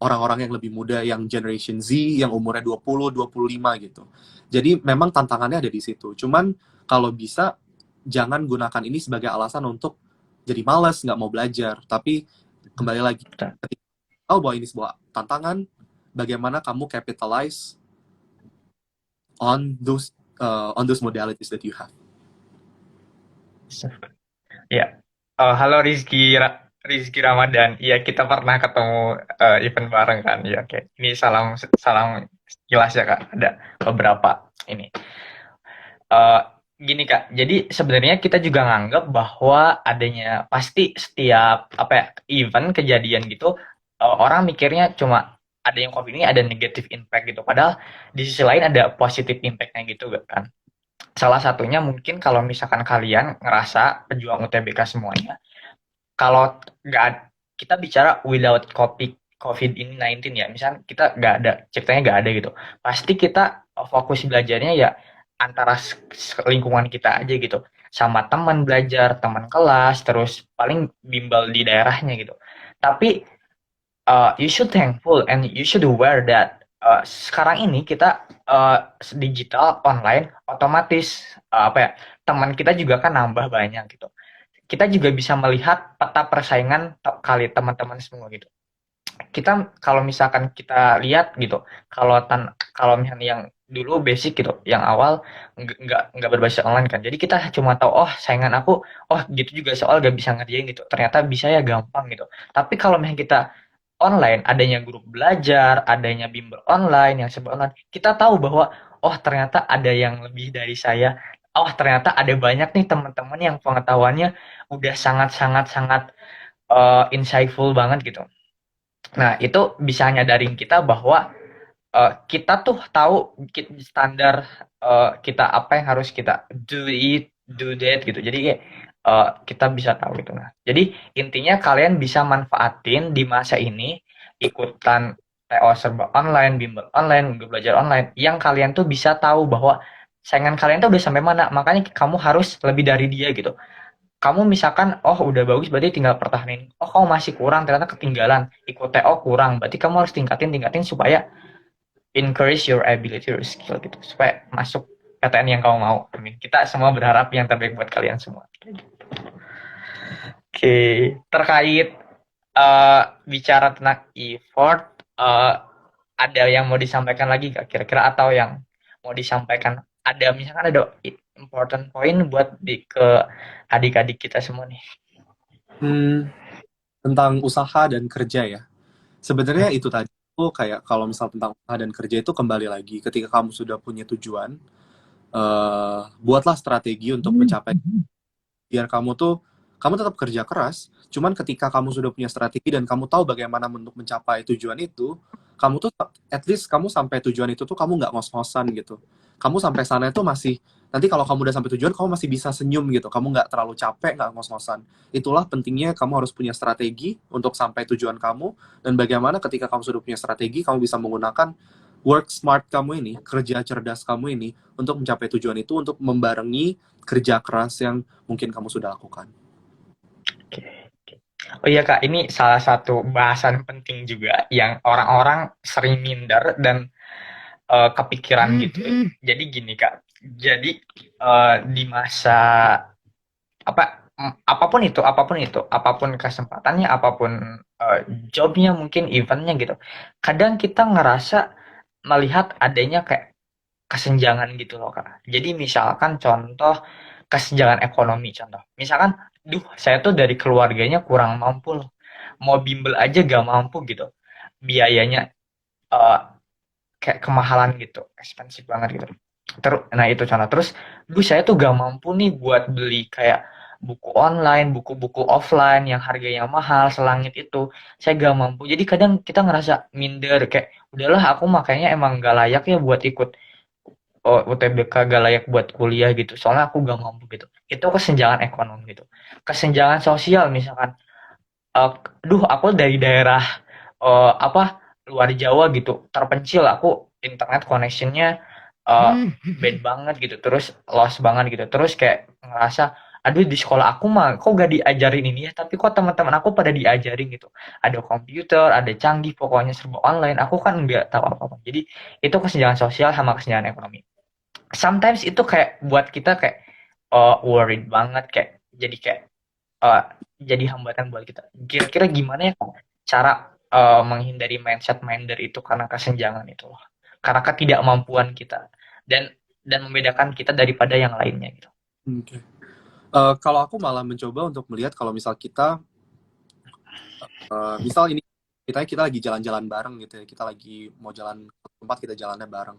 orang-orang yang lebih muda, yang Generation Z, yang umurnya 20, 25 gitu. Jadi memang tantangannya ada di situ. Cuman kalau bisa, jangan gunakan ini sebagai alasan untuk jadi malas, nggak mau belajar. Tapi kembali lagi, ketika tahu bahwa ini sebuah tantangan, bagaimana kamu capitalize on those modalities that you have. Ya. Halo Rizky Ramadan. Iya, kita pernah ketemu event bareng kan. Iya, oke. Ini salam salam jelas ya Kak. Ada beberapa ini. Eh, Gini Kak, jadi sebenarnya kita juga nganggap bahwa adanya pasti setiap apa ya, event kejadian gitu orang mikirnya cuma ada yang COVID ini ada negative impact gitu. Padahal di sisi lain ada positive impact-nya gitu kan. Salah satunya mungkin kalau misalkan kalian ngerasa pejuang UTBK semuanya, kalau nggak kita bicara without COVID-19 ya, misalnya kita nggak ada, ceritanya nggak ada gitu, pasti kita fokus belajarnya ya antara lingkungan kita aja gitu, sama teman belajar, teman kelas, terus paling bimbel di daerahnya gitu. Tapi you should thankful and you should aware that sekarang ini kita digital online otomatis apa ya, teman kita juga kan nambah banyak gitu. Kita juga bisa melihat peta persaingan kali teman-teman semua gitu. Kita kalau misalkan kita lihat gitu, kalau misalnya yang dulu basic gitu, yang awal nggak berbasis online kan. Jadi kita cuma tahu oh saingan aku, oh gitu juga soal gak bisa ngerjain gitu. Ternyata bisa ya gampang gitu. Tapi kalau misalnya kita online, adanya grup belajar, adanya bimbel online yang serba online, kita tahu bahwa oh ternyata ada yang lebih dari saya. Oh ternyata ada banyak nih teman-teman yang pengetahuannya udah sangat sangat sangat insightful banget gitu. Nah, itu bisa nyadarin kita bahwa kita tuh tahu standar kita apa yang harus kita do that gitu. Jadi kayak kita bisa tahu gitu. Nah, jadi intinya kalian bisa manfaatin di masa ini ikutan TO serba online, bimbel online, Google belajar online, yang kalian tuh bisa tahu bahwa saingan kalian tuh udah sampai mana. Makanya kamu harus lebih dari dia gitu. Kamu misalkan, oh udah bagus berarti tinggal pertahanin. Oh kamu masih kurang, ternyata ketinggalan. Ikut TO kurang, berarti kamu harus tingkatin supaya increase your ability or skill gitu. Supaya masuk PTN yang kamu mau. Amin. Kita semua berharap yang terbaik buat kalian semua. Oke, terkait bicara tentang effort, ada yang mau disampaikan lagi gak kira-kira, atau yang mau disampaikan? Ada misalkan ada important point buat ke adik-adik kita semua nih. Hmm, tentang usaha dan kerja ya. Sebenarnya itu tadi tuh kayak kalau misal tentang usaha dan kerja itu kembali lagi ketika kamu sudah punya tujuan, buatlah strategi untuk mencapai, biar kamu tetap kerja keras, cuman ketika kamu sudah punya strategi dan kamu tahu bagaimana untuk mencapai tujuan itu, kamu tuh at least kamu sampai tujuan itu tuh kamu nggak ngos-ngosan gitu. Kamu sampai sana itu masih, nanti kalau kamu udah sampai tujuan kamu masih bisa senyum gitu, kamu nggak terlalu capek, nggak ngos-ngosan. Itulah pentingnya kamu harus punya strategi untuk sampai tujuan kamu, dan bagaimana ketika kamu sudah punya strategi kamu bisa menggunakan work smart kamu ini, kerja cerdas kamu ini untuk mencapai tujuan itu, untuk membarengi kerja keras yang mungkin kamu sudah lakukan. Oke. Oh iya Kak, ini salah satu bahasan penting juga yang orang-orang sering minder dan kepikiran gitu. Jadi gini Kak, jadi di masa apapun itu, apapun kesempatannya, apapun jobnya, mungkin eventnya gitu. Kadang kita ngerasa melihat adanya kayak kesenjangan gitu loh Kak. Jadi misalkan contoh kesenjangan ekonomi contoh. Misalkan, duh saya tuh dari keluarganya kurang mampu loh. Mau bimbel aja gak mampu gitu. Biayanya eh, kayak kemahalan gitu, expensive banget gitu. Terus, nah itu contoh. Terus, duh saya tuh gak mampu nih buat beli kayak buku online, buku-buku offline yang harganya mahal, selangit itu. Saya gak mampu. Jadi kadang kita ngerasa minder kayak, udahlah aku makanya emang gak layak ya buat ikut UTBK, gak layak buat kuliah gitu. Soalnya aku gak mampu gitu. Itu kesenjangan ekonomi gitu. Kesenjangan sosial misalkan, eh, duh aku dari daerah apa luar Jawa gitu, terpencil, aku internet connectionnya eh, bad banget gitu, terus lost banget gitu, terus kayak ngerasa aduh di sekolah aku mah kok gak diajarin ini ya, tapi kok teman-teman aku pada diajarin gitu, ada komputer, ada canggih, pokoknya serba online, aku kan nggak tahu apa-apa. Jadi itu kesenjangan sosial sama kesenjangan ekonomi. Sometimes itu kayak buat kita kayak worried banget, kayak jadi kayak eh, jadi hambatan buat kita. Kira-kira gimana ya Kak, cara menghindari mindset minder itu karena kesenjangan itu loh. Karena ketidakmampuan kita dan membedakan kita daripada yang lainnya gitu. Okay. Kalau aku malah mencoba untuk melihat kalau misal kita, misal ini kita lagi jalan-jalan bareng gitu ya, kita lagi mau jalan ke tempat, kita jalannya bareng.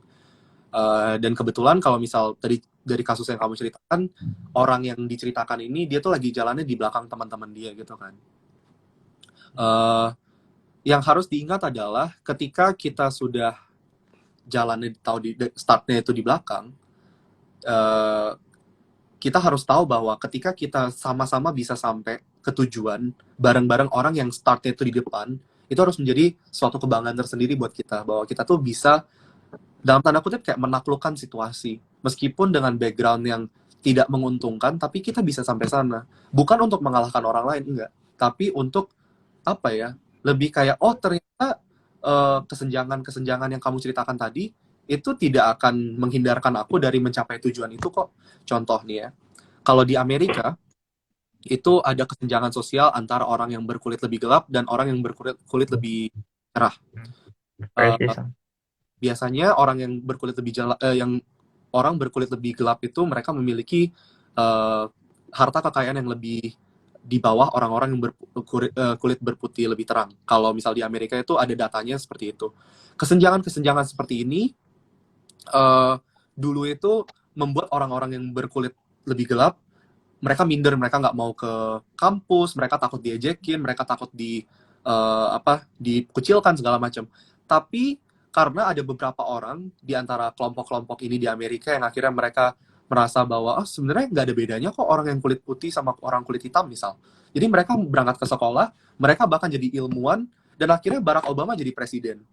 Dan kebetulan kalau misal dari kasus yang kamu ceritakan, orang yang diceritakan ini dia tuh lagi jalannya di belakang teman-teman dia gitu kan. Yang harus diingat adalah ketika kita sudah jalannya tahu di startnya itu di belakang, kita harus tahu bahwa ketika kita sama-sama bisa sampai ke tujuan bareng-bareng orang yang startnya itu di depan, itu harus menjadi suatu kebanggaan tersendiri buat kita, bahwa kita tuh bisa dalam tanda kutip kayak menaklukkan situasi meskipun dengan background yang tidak menguntungkan, tapi kita bisa sampai sana, bukan untuk mengalahkan orang lain, enggak, tapi untuk apa ya, lebih kayak oh ternyata kesenjangan-kesenjangan yang kamu ceritakan tadi itu tidak akan menghindarkan aku dari mencapai tujuan itu kok. Contoh nih ya, kalau di Amerika itu ada kesenjangan sosial antara orang yang berkulit lebih gelap dan orang yang berkulit kulit lebih cerah. Eh, Racism. Biasanya orang yang yang orang berkulit lebih gelap itu mereka memiliki eh, harta kekayaan yang lebih di bawah orang-orang yang kulit berputih lebih terang. Kalau misal di Amerika itu ada datanya seperti itu. Kesenjangan-kesenjangan seperti ini eh, dulu itu membuat orang-orang yang berkulit lebih gelap mereka minder, mereka nggak mau ke kampus, mereka takut diejekin, mereka takut dikucilkan segala macam. Tapi karena ada beberapa orang di antara kelompok-kelompok ini di Amerika yang akhirnya mereka merasa bahwa sebenarnya nggak ada bedanya kok orang yang kulit putih sama orang kulit hitam misal. Jadi mereka berangkat ke sekolah, mereka bahkan jadi ilmuwan, dan akhirnya Barack Obama jadi presiden.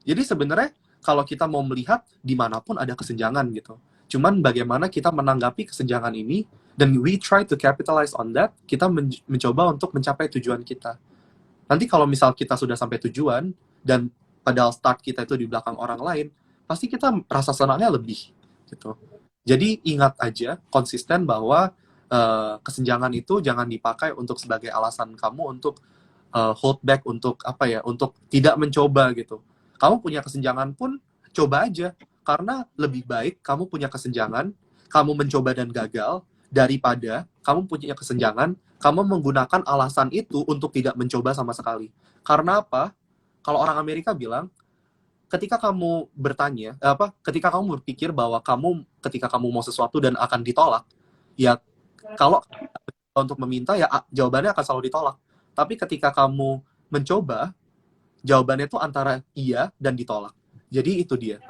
Jadi sebenarnya kalau kita mau melihat dimanapun ada kesenjangan gitu. Cuman bagaimana kita menanggapi kesenjangan ini dan we try to capitalize on that, kita mencoba untuk mencapai tujuan kita. Nanti kalau misal kita sudah sampai tujuan dan padahal start kita itu di belakang orang lain, pasti kita rasa senangnya lebih gitu. Jadi ingat aja konsisten bahwa kesenjangan itu jangan dipakai untuk sebagai alasan kamu untuk hold back untuk apa ya untuk tidak mencoba gitu. Kamu punya kesenjangan pun coba aja karena lebih baik kamu punya kesenjangan, kamu mencoba dan gagal daripada kamu punya kesenjangan, kamu menggunakan alasan itu untuk tidak mencoba sama sekali. Karena apa? Kalau orang Amerika bilang, ketika kamu bertanya, ketika kamu berpikir bahwa ketika kamu mau sesuatu dan akan ditolak, ya kalau untuk meminta ya jawabannya akan selalu ditolak. Tapi ketika kamu mencoba, jawabannya itu antara iya dan ditolak. Jadi itu dia.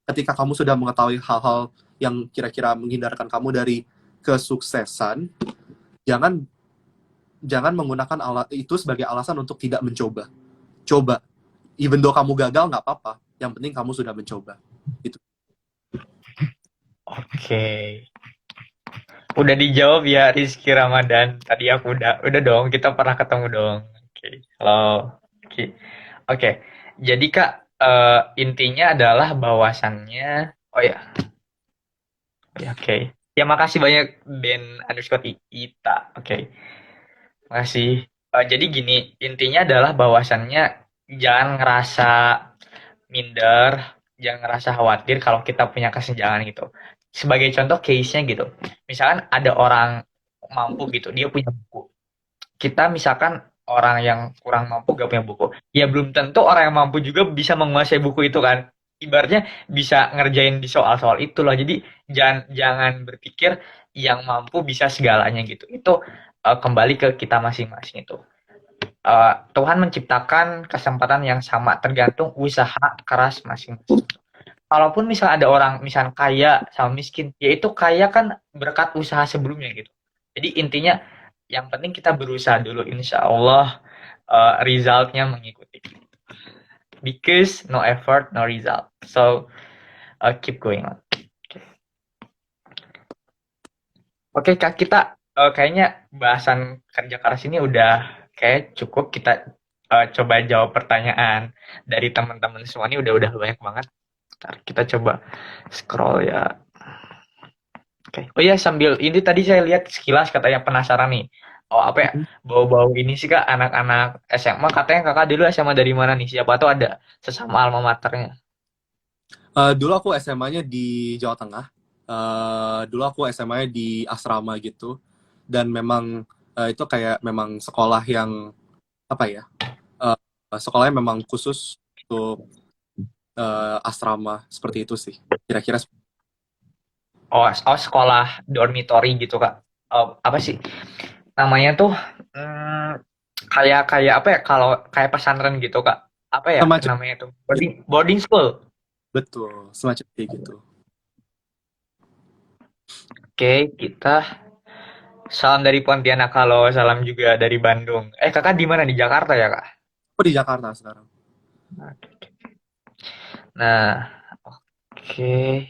Ketika kamu sudah mengetahui hal-hal yang kira-kira menghindarkan kamu dari kesuksesan, jangan jangan menggunakan alat itu sebagai alasan untuk tidak mencoba. Coba. Even though kamu gagal nggak apa-apa. Yang penting kamu sudah mencoba. Itu. Oke. Udah dijawab ya Rizky Ramadan. Tadi aku udah dong, kita pernah ketemu dong. Oke. Halo. Oke. Oke. Jadi Kak, intinya adalah bahwasannya, oh ya, ya, oke. Ya makasih banyak Ben underscore Ita. Oke. Makasih. Jadi gini, intinya adalah bahwasannya jangan ngerasa minder, jangan ngerasa khawatir kalau kita punya kesenjangan gitu. Sebagai contoh case-nya gitu. Misalkan ada orang mampu gitu, dia punya buku. Kita misalkan orang yang kurang mampu gak punya buku. Ya belum tentu orang yang mampu juga bisa menguasai buku itu kan. Ibaratnya bisa ngerjain di soal-soal itu loh. Jadi jangan jangan berpikir yang mampu bisa segalanya gitu. Itu kembali ke kita masing-masing itu. Tuhan menciptakan kesempatan yang sama tergantung usaha keras masing-masing. Kalaupun misal ada orang misal kaya sama miskin, yaitu kaya kan berkat usaha sebelumnya gitu. Jadi intinya yang penting kita berusaha dulu, insya Allah resultnya mengikuti. Because no effort, no result. So keep going on. Oke Kak, kita kayaknya bahasan kerja keras ini udah kayak cukup. Kita coba jawab pertanyaan dari teman-teman semua ini udah banyak banget. Ntar kita coba scroll ya. Oke. Oh iya, sambil ini tadi saya lihat sekilas katanya penasaran nih. Oh apa ya? Bau-bau ini sih Kak, anak-anak SMA katanya Kakak dulu SMA dari mana nih? Siapa tuh ada sesama alma maternya. Dulu aku SMA-nya di Jawa Tengah. Dulu aku SMA-nya di asrama gitu. Dan memang itu kayak memang sekolah yang apa ya? eh, Sekolahnya memang khusus untuk asrama seperti itu sih. Kira-kira Oh, sekolah dormitory gitu Kak. Apa sih namanya tuh? Hmm, kayak kayak apa ya? Kalau kayak pesantren gitu Kak. Apa ya semacam namanya tuh? Boarding boarding school. betul, semacam kayak gitu. Oke, kita salam dari Pontianak. Kalau salam juga dari Bandung. Kakak di mana? Di Jakarta ya Kak? Aku di Jakarta sekarang. Nah, oke.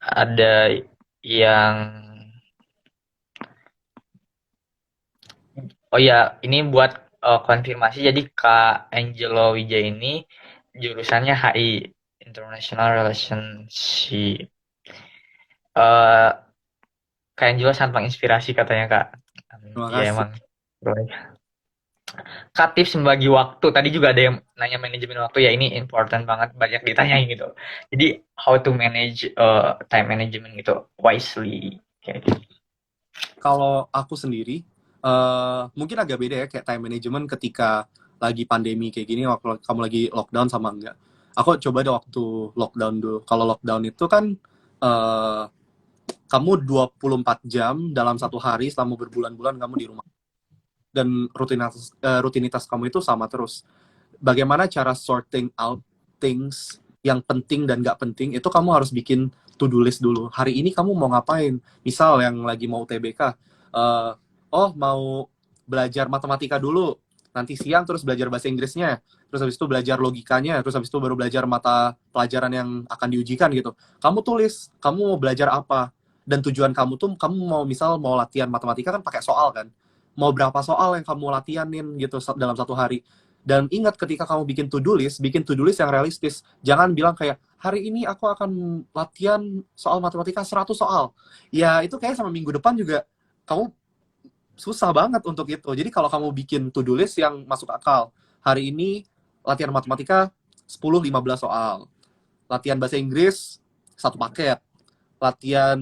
Ada yang oh ya, ini buat konfirmasi, jadi Kak Angelo Wijaya ini jurusannya HI, International Relationship. Eh Kak Angelo sangat menginspirasi katanya Kak. Terima Iya kasih. emang. Kak tips membagi waktu. Tadi juga ada yang nanya manajemen waktu, ya ini important banget, banyak ditanyain gitu. Jadi how to manage time management gitu wisely. Kayak gitu. Kalau aku sendiri, mungkin agak beda ya, kayak time management ketika lagi pandemi kayak gini, waktu kamu lagi lockdown sama enggak. Aku coba deh waktu lockdown dulu. Kalau lockdown itu kan, eh, kamu 24 jam dalam satu hari selama berbulan-bulan kamu di rumah. Dan rutinitas kamu itu sama terus. Bagaimana cara sorting out things yang penting dan nggak penting, itu kamu harus bikin to-do list dulu. Hari ini kamu mau ngapain? Misal yang lagi mau TBK, oh mau belajar matematika dulu, nanti siang terus belajar bahasa Inggrisnya, terus habis itu belajar logikanya, terus habis itu baru belajar mata pelajaran yang akan diujikan gitu. Kamu tulis, kamu mau belajar apa, dan tujuan kamu tuh, kamu mau misal mau latihan matematika kan pakai soal kan, mau berapa soal yang kamu latihanin gitu dalam satu hari. Dan ingat ketika kamu bikin to do list yang realistis. Jangan bilang kayak, hari ini aku akan latihan soal matematika 100 soal. Ya itu kayak sama minggu depan juga kamu susah banget untuk itu. Jadi kalau kamu bikin to-do list yang masuk akal, hari ini latihan matematika 10-15 soal, latihan bahasa Inggris satu paket, latihan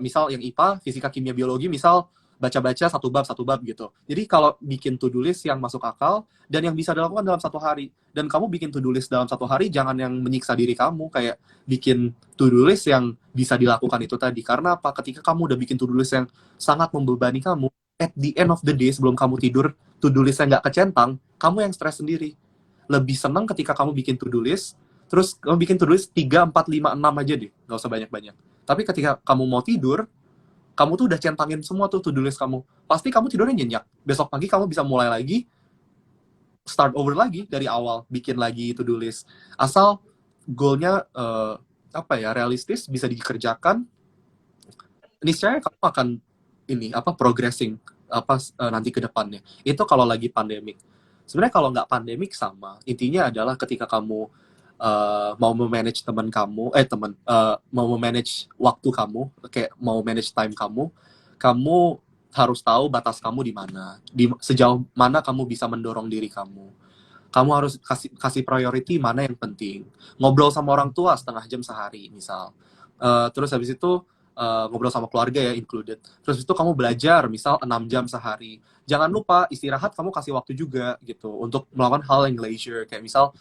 misal yang IPA, fisika, kimia, biologi, misal baca-baca satu bab gitu. Jadi kalau bikin to-do list yang masuk akal dan yang bisa dilakukan dalam satu hari, dan kamu bikin to-do list dalam satu hari, jangan yang menyiksa diri kamu, kayak bikin to-do list yang bisa dilakukan itu tadi. Karena apa? Ketika kamu udah bikin to-do list yang sangat membebani kamu, at the end of the day sebelum kamu tidur, to-do listnya nggak kecentang, kamu yang stres sendiri. Lebih senang ketika kamu bikin to-do list, terus kamu bikin to-do list 3, 4, 5, 6 aja deh, nggak usah banyak-banyak. Tapi ketika kamu mau tidur, kamu tuh udah centangin semua tuh to-do list kamu. Pasti kamu tidurnya nyenyak. Besok pagi kamu bisa mulai lagi, start over lagi dari awal, bikin lagi to-do list. Asal goalnya apa ya, realistis, bisa dikerjakan, niscaya kamu akan ini apa progressing apa nanti ke depannya. Itu kalau lagi pandemik. Sebenarnya kalau nggak pandemik sama. Intinya adalah ketika kamu mau memanage teman kamu, mau memanage waktu kamu, kayak mau manage time kamu, kamu harus tahu batas kamu di mana, di sejauh mana kamu bisa mendorong diri kamu. Kamu harus kasih kasih priority mana yang penting. Ngobrol sama orang tua setengah jam sehari, misal. Terus habis itu ngobrol sama keluarga ya included. Terus itu kamu belajar misal 6 jam sehari. Jangan lupa istirahat, kamu kasih waktu juga gitu untuk melakukan hal yang leisure, kayak misal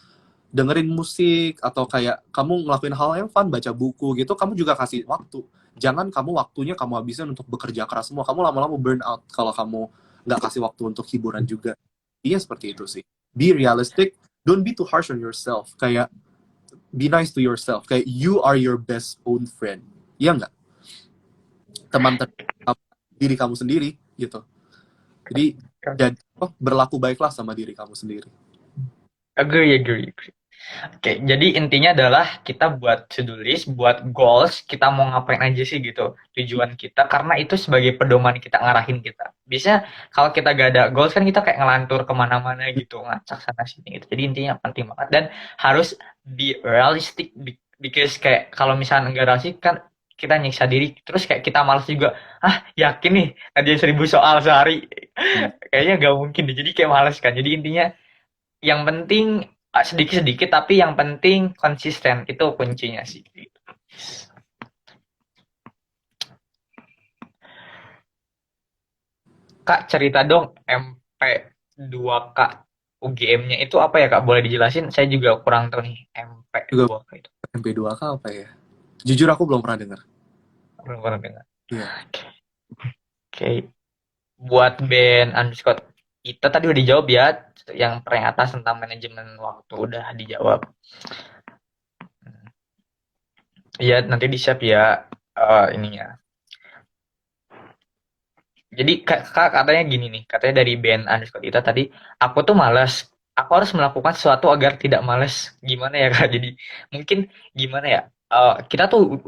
dengerin musik atau kayak kamu ngelakuin hal yang fun, baca buku gitu, kamu juga kasih waktu. Jangan kamu waktunya kamu habisin untuk bekerja keras semua. Kamu lama-lama burn out kalau kamu nggak kasih waktu untuk hiburan juga. Iya seperti itu sih. Be realistic, don't be too harsh on yourself. Kayak be nice to yourself. Kayak you are your best own friend. Iya nggak? Teman diri kamu sendiri gitu. Jadi berlaku baiklah sama diri kamu sendiri. Agree. Oke, jadi intinya adalah kita buat to-do list, buat goals, kita mau ngapain aja sih gitu, tujuan kita, karena itu sebagai pedoman kita, ngarahin kita. Biasanya kalau kita gak ada goals kan kita kayak ngelantur kemana-mana gitu, ngacak sana sini gitu. Jadi intinya penting banget dan harus be realistic, because kayak kalau misalnya nggak realistic kan kita nyiksa diri, terus kayak kita malas juga, yakin nih ada 1.000 soal sehari, kayaknya gak mungkin deh, jadi kayak males kan. Jadi intinya yang penting sedikit-sedikit, tapi yang penting konsisten, itu kuncinya sih. Kak, cerita dong MP2K UGM-nya itu apa ya Kak? Boleh dijelasin? Saya juga kurang tahu nih Juga MP2K itu. MP2K apa ya? Jujur aku belum pernah dengar. Belum pernah dengar. Iya. Oke. Buat band Unscott, kita tadi udah dijawab ya, yang paling atas tentang manajemen waktu udah dijawab. Iya, nanti di-save ya ininya. Jadi kak katanya gini nih, katanya dari band underscore kita tadi, aku tuh malas, aku harus melakukan sesuatu agar tidak malas. Gimana ya kak? Jadi mungkin gimana ya? Kita tuh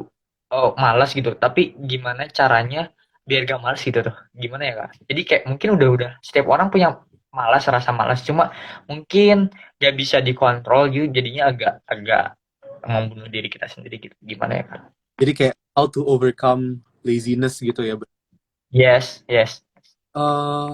malas gitu, tapi gimana caranya biar gak malas gitu tuh? Gimana ya kak? Jadi kayak mungkin udah setiap orang punya malas, rasa malas. Cuma mungkin gak bisa dikontrol gitu, jadinya agak agak membunuh diri kita sendiri gitu. Gimana ya, Kak? Jadi kayak how to overcome laziness gitu ya. Yes, yes. Eh,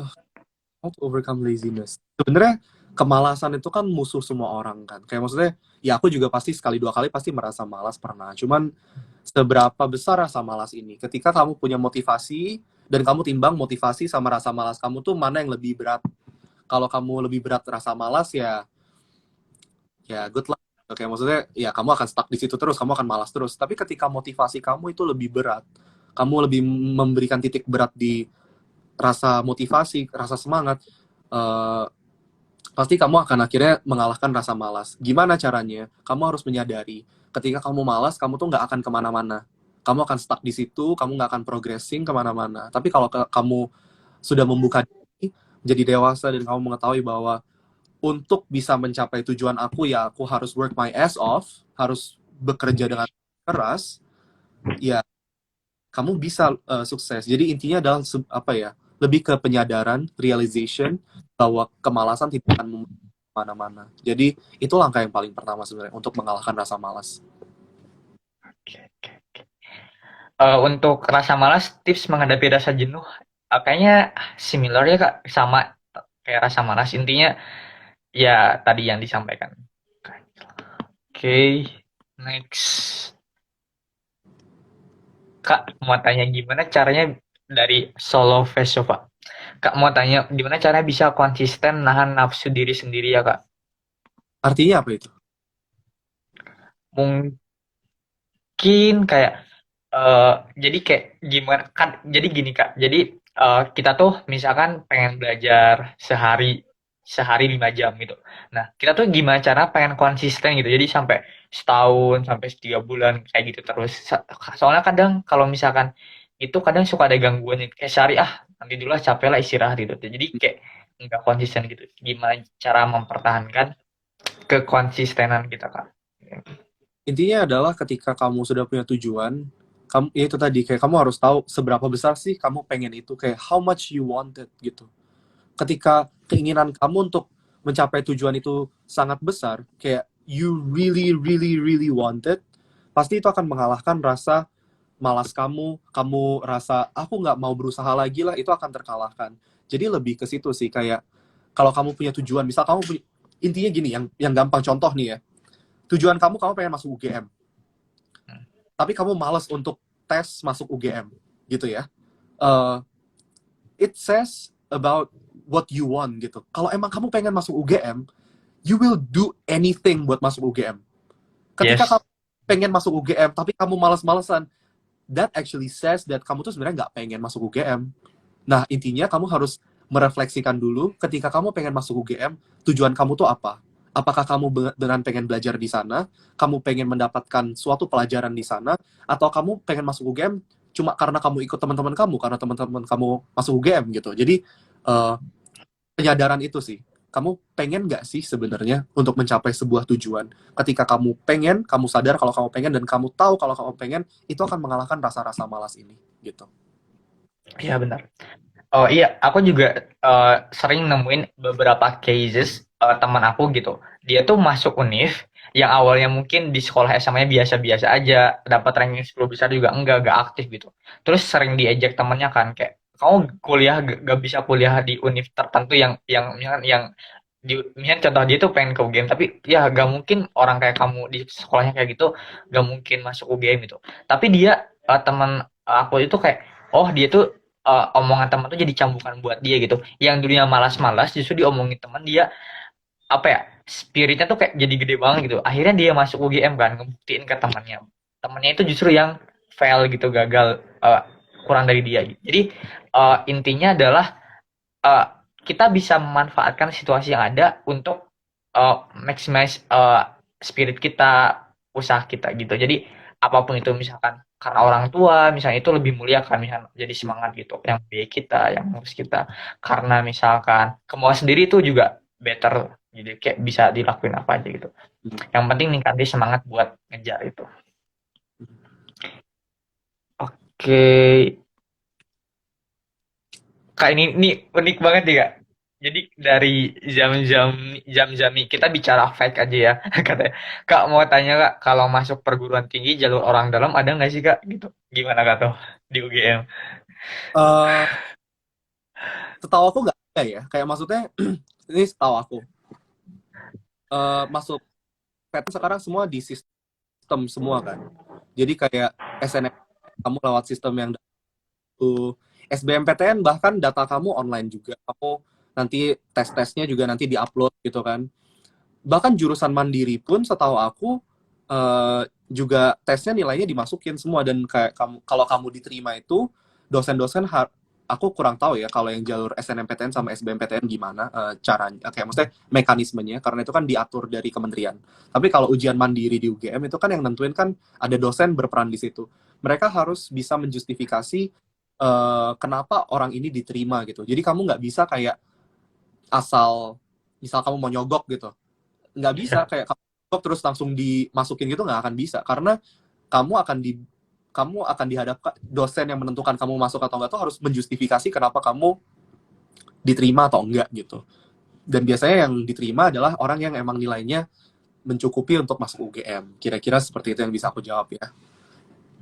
how to overcome laziness. Sebenarnya kemalasan itu kan musuh semua orang kan. Kayak maksudnya, ya aku juga pasti sekali dua kali pasti merasa malas pernah. Cuman seberapa besar rasa malas ini? Ketika kamu punya motivasi dan kamu timbang motivasi sama rasa malas kamu tuh mana yang lebih berat? Kalau kamu lebih berat rasa malas ya good luck. Oke, maksudnya ya kamu akan stuck di situ terus, kamu akan malas terus. Tapi ketika motivasi kamu itu lebih berat, kamu lebih memberikan titik berat di rasa motivasi, rasa semangat, eh, pasti kamu akan akhirnya mengalahkan rasa malas. Gimana caranya? Kamu harus menyadari, ketika kamu malas, kamu tuh nggak akan kemana-mana. Kamu akan stuck di situ, kamu nggak akan progressing kemana-mana. Tapi kalau kamu sudah membuka diri, menjadi dewasa, dan kamu mengetahui bahwa untuk bisa mencapai tujuan aku, ya aku harus work my ass off, harus bekerja dengan keras, ya kamu bisa sukses. Jadi intinya adalah apa ya? Lebih ke penyadaran, realization bahwa kemalasan tidak akan membawa kemana-mana. Jadi itu langkah yang paling pertama sebenarnya untuk mengalahkan rasa malas. Oke, oke, oke. Untuk rasa malas, tips menghadapi rasa jenuh, kayaknya similar ya Kak, sama kayak rasa malas. Intinya ya tadi yang disampaikan. Oke, next. Kak mau tanya gimana caranya dari solo face coba. Kak mau tanya gimana caranya bisa konsisten nahan nafsu diri sendiri ya Kak. Artinya apa itu? Mungkin kayak jadi kayak gimana kan jadi gini Kak. Jadi kita tuh misalkan pengen belajar sehari sehari 5 jam gitu. Nah, kita tuh gimana cara pengen konsisten gitu. Jadi sampai setahun, sampai 3 bulan kayak gitu terus. Soalnya kadang kalau misalkan itu kadang suka ada gangguan kayak sehari nanti dulu lah capek lah istirahat gitu. Jadi kayak nggak konsisten gitu. Gimana cara mempertahankan kekonsistenan kita Kak? Intinya adalah ketika kamu sudah punya tujuan, kamu ya itu tadi kayak kamu harus tahu seberapa besar sih kamu pengen itu, kayak how much you want it gitu. Ketika keinginan kamu untuk mencapai tujuan itu sangat besar, kayak you really really really want it, pasti itu akan mengalahkan rasa malas kamu rasa aku nggak mau berusaha lagi lah, itu akan terkalahkan. Jadi lebih ke situ sih, kayak kalau kamu punya tujuan, misal kamu punya, intinya gini, yang gampang contoh nih ya, tujuan kamu pengen masuk UGM, tapi kamu malas untuk tes masuk UGM gitu ya. Uh, it says about what you want gitu. Kalau emang kamu pengen masuk UGM, you will do anything buat masuk UGM. Ketika Yes. kamu pengen masuk UGM tapi kamu malas-malesan, that actually says that kamu tuh sebenarnya nggak pengen masuk UGM. Nah, intinya kamu harus merefleksikan dulu ketika kamu pengen masuk UGM, tujuan kamu tuh apa? Apakah kamu beneran pengen belajar di sana, kamu pengen mendapatkan suatu pelajaran di sana, atau kamu pengen masuk UGM cuma karena kamu ikut teman-teman kamu, karena teman-teman kamu masuk UGM gitu. Jadi, uh, penyadaran itu sih. Kamu pengen nggak sih sebenarnya untuk mencapai sebuah tujuan? Ketika kamu pengen, kamu sadar kalau kamu pengen, dan kamu tahu kalau kamu pengen, itu akan mengalahkan rasa-rasa malas ini, gitu. Iya benar. Oh iya, aku juga sering nemuin beberapa cases teman aku gitu. Dia tuh masuk univ yang awalnya mungkin di sekolah SMA-nya biasa-biasa aja, dapat ranking 10 besar juga enggak aktif gitu. Terus sering diejek temennya kan kayak kamu kuliah gak bisa kuliah di univ tertentu yang misalkan yang di misalnya contoh dia tuh pengen ke UGM tapi ya gak mungkin orang kayak kamu di sekolahnya kayak gitu gak mungkin masuk UGM gitu. Tapi dia teman aku itu kayak oh dia tuh omongan teman tuh jadi cambukan buat dia gitu. Yang dulunya malas-malas justru diomongin teman dia apa ya spiritnya tuh kayak jadi gede banget gitu. Akhirnya dia masuk UGM kan ngebuktiin ke temannya. Temannya itu justru yang fail gitu gagal kurang dari dia. Jadi intinya adalah uh, kita bisa memanfaatkan situasi yang ada untuk maximize spirit kita, usaha kita gitu. Jadi apapun itu misalkan karena orang tua misalnya itu lebih mulia kan misalnya jadi semangat gitu yang biaya kita yang ngurus kita karena misalkan kemauan sendiri itu juga better jadi kayak bisa dilakuin apa aja gitu yang penting ningkatin semangat buat ngejar itu. Oke, Kak ini unik banget ya Kak. Jadi dari jam-jam kita bicara fact aja ya. Katanya, Kak mau tanya Kak, kalau masuk perguruan tinggi jalur orang dalam ada nggak sih Kak? Gitu. Gimana Kak tuh di UGM? Eh, Setahu aku nggak ada ya. Kayak maksudnya ini setahu aku. Masuk PTN sekarang semua di sistem semua kan. Jadi kayak SNM kamu lewat sistem yang itu, SBMPTN bahkan data kamu online juga. Kamu nanti tes-tesnya juga nanti diupload gitu kan. Bahkan jurusan mandiri pun setahu aku juga tesnya nilainya dimasukin semua, dan kayak kamu kalau kamu diterima itu dosen-dosen aku kurang tahu ya kalau yang jalur SNMPTN sama SBMPTN gimana caranya, kayak maksudnya mekanismenya, karena itu kan diatur dari kementerian. Tapi kalau ujian mandiri di UGM itu kan yang nentuin kan ada dosen berperan di situ. Mereka harus bisa menjustifikasi kenapa orang ini diterima gitu. Jadi kamu nggak bisa kayak asal misal kamu mau nyogok gitu, nggak bisa Iya. kayak kamu nyogok terus langsung dimasukin gitu, nggak akan bisa, karena kamu akan di kamu akan dihadapkan dosen yang menentukan kamu masuk atau enggak tuh harus menjustifikasi kenapa kamu diterima atau enggak gitu. Dan biasanya yang diterima adalah orang yang emang nilainya mencukupi untuk masuk UGM. Kira-kira seperti itu yang bisa aku jawab ya.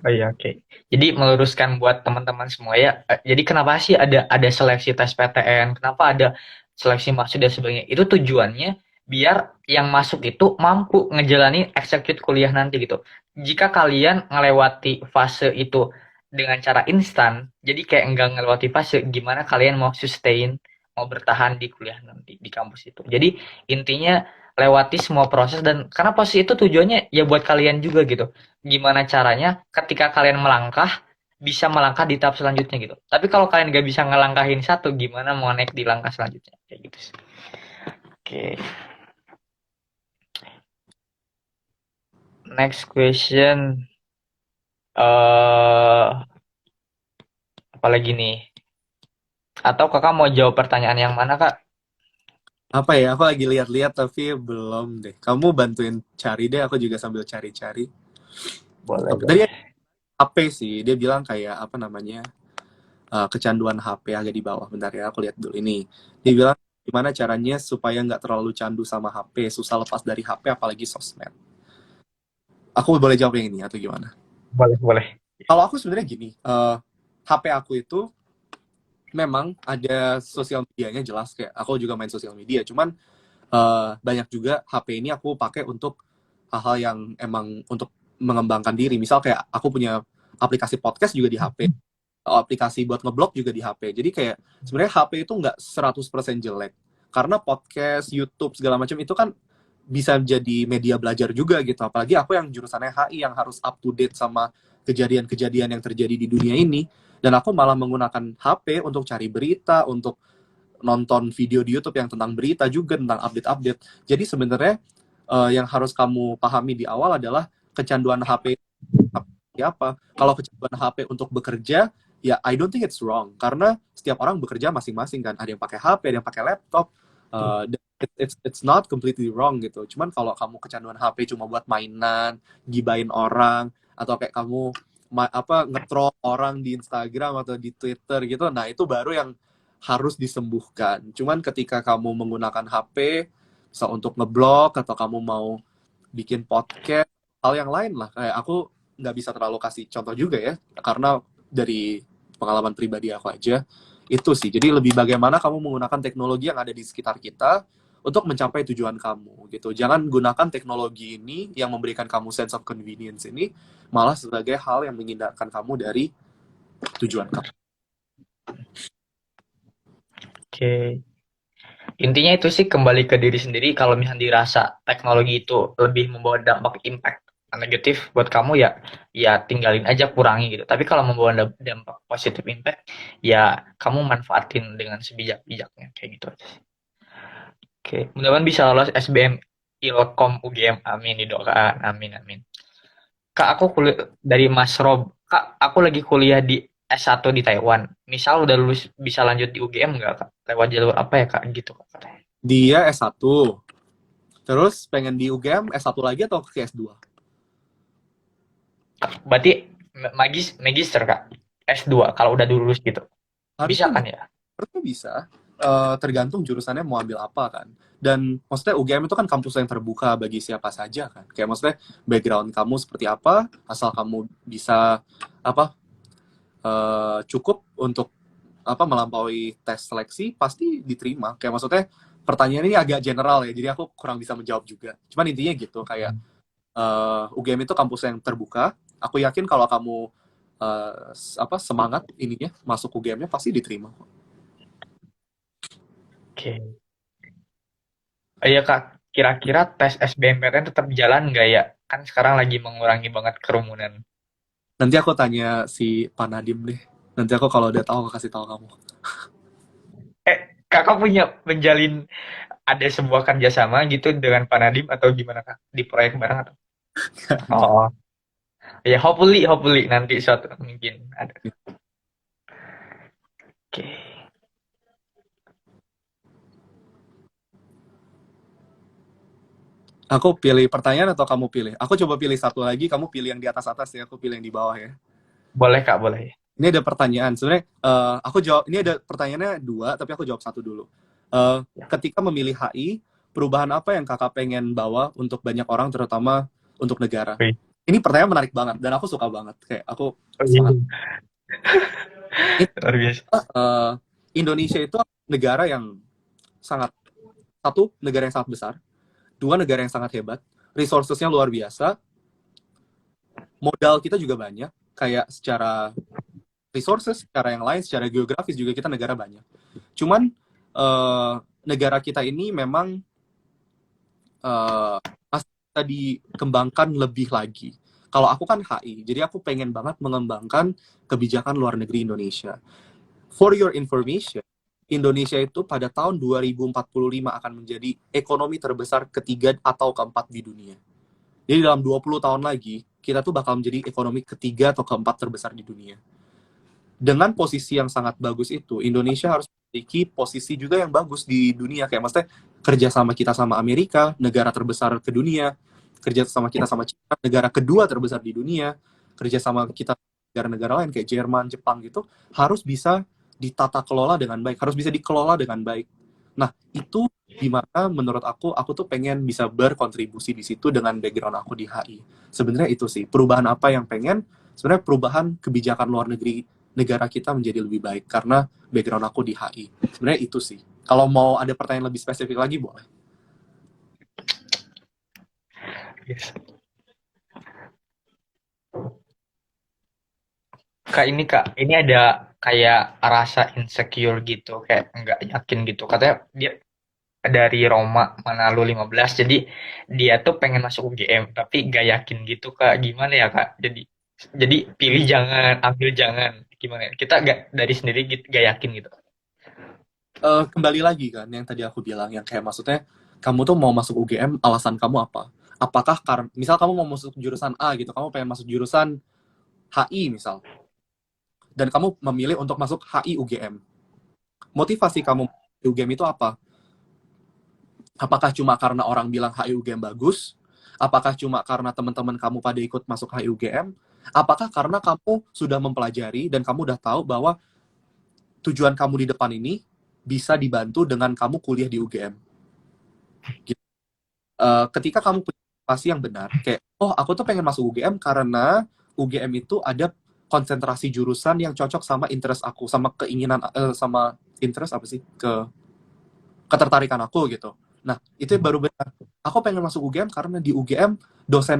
Oh iya, oke. Jadi meluruskan buat teman-teman semua ya. Jadi kenapa sih ada seleksi tes PTN? Kenapa ada seleksi masuk dan sebagainya? Itu tujuannya biar yang masuk itu mampu ngejalani execute kuliah nanti gitu. Jika kalian ngelewati fase itu dengan cara instan, jadi kayak enggak ngelewati fase, gimana kalian mau sustain, mau bertahan di kuliah nanti di kampus itu. Jadi intinya lewati semua proses, dan karena pasti itu tujuannya ya buat kalian juga gitu, gimana caranya ketika kalian melangkah bisa melangkah di tahap selanjutnya gitu. Tapi kalau kalian gak bisa ngelangkahin satu, gimana mau naik di langkah selanjutnya kayak gitu sih. Oke, next question. Apalagi nih? Atau kakak mau jawab pertanyaan yang mana kak? Apa ya, aku lagi lihat-lihat tapi belum deh. Kamu bantuin cari deh, aku juga sambil cari-cari. Boleh Oke, tadi boleh. HP sih, dia bilang kayak apa namanya, kecanduan HP agak di bawah. Bentar ya, aku lihat dulu ini. Dia bilang gimana caranya supaya nggak terlalu candu sama HP, susah lepas dari HP apalagi sosmed. Aku boleh jawab yang ini atau gimana? Boleh boleh. Kalau aku sebenarnya gini, HP aku itu memang ada sosial medianya jelas, kayak aku juga main sosial media. Cuman banyak juga HP ini aku pakai untuk hal-hal yang emang untuk mengembangkan diri. Misal kayak aku punya aplikasi podcast juga di HP, aplikasi buat ngeblog juga di HP. Jadi kayak sebenarnya HP itu nggak 100% jelek. Karena podcast, YouTube segala macam itu kan bisa jadi media belajar juga gitu. Apalagi aku yang jurusannya HI yang harus up to date sama kejadian-kejadian yang terjadi di dunia ini. Dan aku malah menggunakan HP untuk cari berita, untuk nonton video di YouTube yang tentang berita juga, tentang update-update. Jadi sebenarnya yang harus kamu pahami di awal adalah kecanduan HP apa. Kalau kecanduan HP untuk bekerja, ya I don't think it's wrong. Karena setiap orang bekerja masing-masing kan. Ada yang pakai HP, ada yang pakai laptop. It's not completely wrong gitu. Cuman kalau kamu kecanduan HP cuma buat mainan, gibain orang, atau kayak kamu ngetrol orang di Instagram atau di Twitter gitu, nah itu baru yang harus disembuhkan. Cuman ketika kamu menggunakan HP, misal untuk ngeblog atau kamu mau bikin podcast, hal yang lain lah. Kayak aku nggak bisa terlalu kasih contoh juga ya, karena dari pengalaman pribadi aku aja, itu sih. Jadi lebih bagaimana kamu menggunakan teknologi yang ada di sekitar kita untuk mencapai tujuan kamu gitu. Jangan gunakan teknologi ini yang memberikan kamu sense of convenience ini malah sebagai hal yang menghindarkan kamu dari tujuan kamu. Oke. Intinya itu sih kembali ke diri sendiri. Kalau misalnya dirasa teknologi itu lebih membawa dampak impact negatif buat kamu ya, ya tinggalin aja, kurangi gitu. Tapi kalau membawa dampak positif impact, ya kamu manfaatin dengan sebijak-bijaknya kayak gitu aja sih. Oke, mudah-mudahan bisa lolos SBM Ilkom UGM. Amin, didoakan. Amin, amin. Kak, aku kuliah dari Mas Rob. Kak, aku lagi kuliah di S1 di Taiwan. Misal udah lulus bisa lanjut di UGM nggak, Kak? Lewat jalur apa ya, Kak? Gitu, Kak, katanya. Dia S1, terus pengen di UGM S1 lagi atau ke S2? Berarti magister, Kak. S2 kalau udah lulus gitu. Bisa Harusnya kan bisa. ya? Harusnya bisa. tergantung jurusannya mau ambil apa kan. Dan maksudnya UGM itu kan kampus yang terbuka bagi siapa saja kan. Kayak maksudnya background kamu seperti apa, asal kamu bisa apa cukup untuk apa melampaui tes seleksi pasti diterima. Kayak maksudnya pertanyaan ini agak general ya, jadi aku kurang bisa menjawab juga. Cuman intinya gitu, kayak UGM itu kampus yang terbuka. Aku yakin kalau kamu apa semangat ininya masuk UGM-nya pasti diterima. Oke. Iya Kak, kira-kira tes SBMPTN tetap jalan nggak ya? Kan sekarang lagi mengurangi banget kerumunan. Nanti aku tanya si Pak Nadim deh. Nanti aku kalau udah tahu aku kasih tahu kamu. Kakak punya menjalin ada sebuah kerjasama gitu dengan Pak Nadiem atau gimana Kak? Di proyek bareng atau? Oh, ya hopefully nanti suatu mungkin ada. Oke. Aku pilih pertanyaan atau kamu pilih? Aku coba pilih satu lagi, kamu pilih yang di atas-atas ya, aku pilih yang di bawah ya. Boleh Kak, boleh. Ini ada pertanyaan. Sebenarnya aku jawab. Ini ada pertanyaannya dua, tapi aku jawab satu dulu. Ya. Ketika memilih HI, perubahan apa yang kakak pengen bawa untuk banyak orang, terutama untuk negara? Wih. Ini pertanyaan menarik banget dan aku suka banget. Kayak aku Oh, sangat. iya. Ini, Luar biasa. eh, Indonesia itu negara yang sangat satu negara yang sangat besar, dua negara yang sangat hebat, resourcesnya luar biasa, modal kita juga banyak. Kayak secara resources, secara yang lain, secara geografis juga kita negara banyak. Cuman eh, negara kita ini memang masih bisa dikembangkan lebih lagi. Kalau aku kan HI, jadi aku pengen banget mengembangkan kebijakan luar negeri Indonesia. For your information, Indonesia itu pada tahun 2045 akan menjadi ekonomi terbesar ketiga atau keempat di dunia. Jadi dalam 20 tahun lagi, kita tuh bakal menjadi ekonomi ketiga atau keempat terbesar di dunia. Dengan posisi yang sangat bagus itu, Indonesia harus memiliki posisi juga yang bagus di dunia. Kayak maksudnya kerja sama kita sama Amerika, negara terbesar ke dunia, kerja sama kita sama China, negara kedua terbesar di dunia, kerja sama kita negara-negara lain kayak Jerman, Jepang gitu, harus bisa ditata kelola dengan baik, harus bisa dikelola dengan baik. Nah, itu dimana menurut aku tuh pengen bisa berkontribusi di situ dengan background aku di HI. Sebenarnya itu sih, perubahan apa yang pengen, sebenarnya perubahan kebijakan luar negeri negara kita menjadi lebih baik karena background aku di HI. Sebenarnya itu sih. Kalau mau ada pertanyaan lebih spesifik lagi boleh. Yes. Kak ini Kak, ini ada kayak rasa insecure gitu, kayak nggak yakin gitu. Katanya dia dari Roma Manado 15, jadi dia tuh pengen masuk UGM, tapi nggak yakin gitu Kak. Gimana ya Kak? Jadi pilih jangan, ambil jangan. Gimana ya? Kita nggak dari sendiri gitu, nggak yakin gitu. Kembali lagi kan yang tadi aku bilang yang kayak maksudnya kamu tuh mau masuk UGM alasan kamu apa? Apakah karena misal kamu mau masuk jurusan A gitu, kamu pengen masuk jurusan HI misal, dan kamu memilih untuk masuk HI UGM. Motivasi kamu di UGM itu apa? Apakah cuma karena orang bilang HI UGM bagus? Apakah cuma karena teman-teman kamu pada ikut masuk HI UGM? Apakah karena kamu sudah mempelajari dan kamu udah tahu bahwa tujuan kamu di depan ini bisa dibantu dengan kamu kuliah di UGM? Gitu. Ketika kamu punya motivasi yang benar, kayak, oh aku tuh pengen masuk UGM karena UGM itu ada konsentrasi jurusan yang cocok sama interest aku, sama keinginan, sama interest apa sih? Ketertarikan aku gitu. Nah, itu baru benar. Aku pengen masuk UGM karena di UGM dosen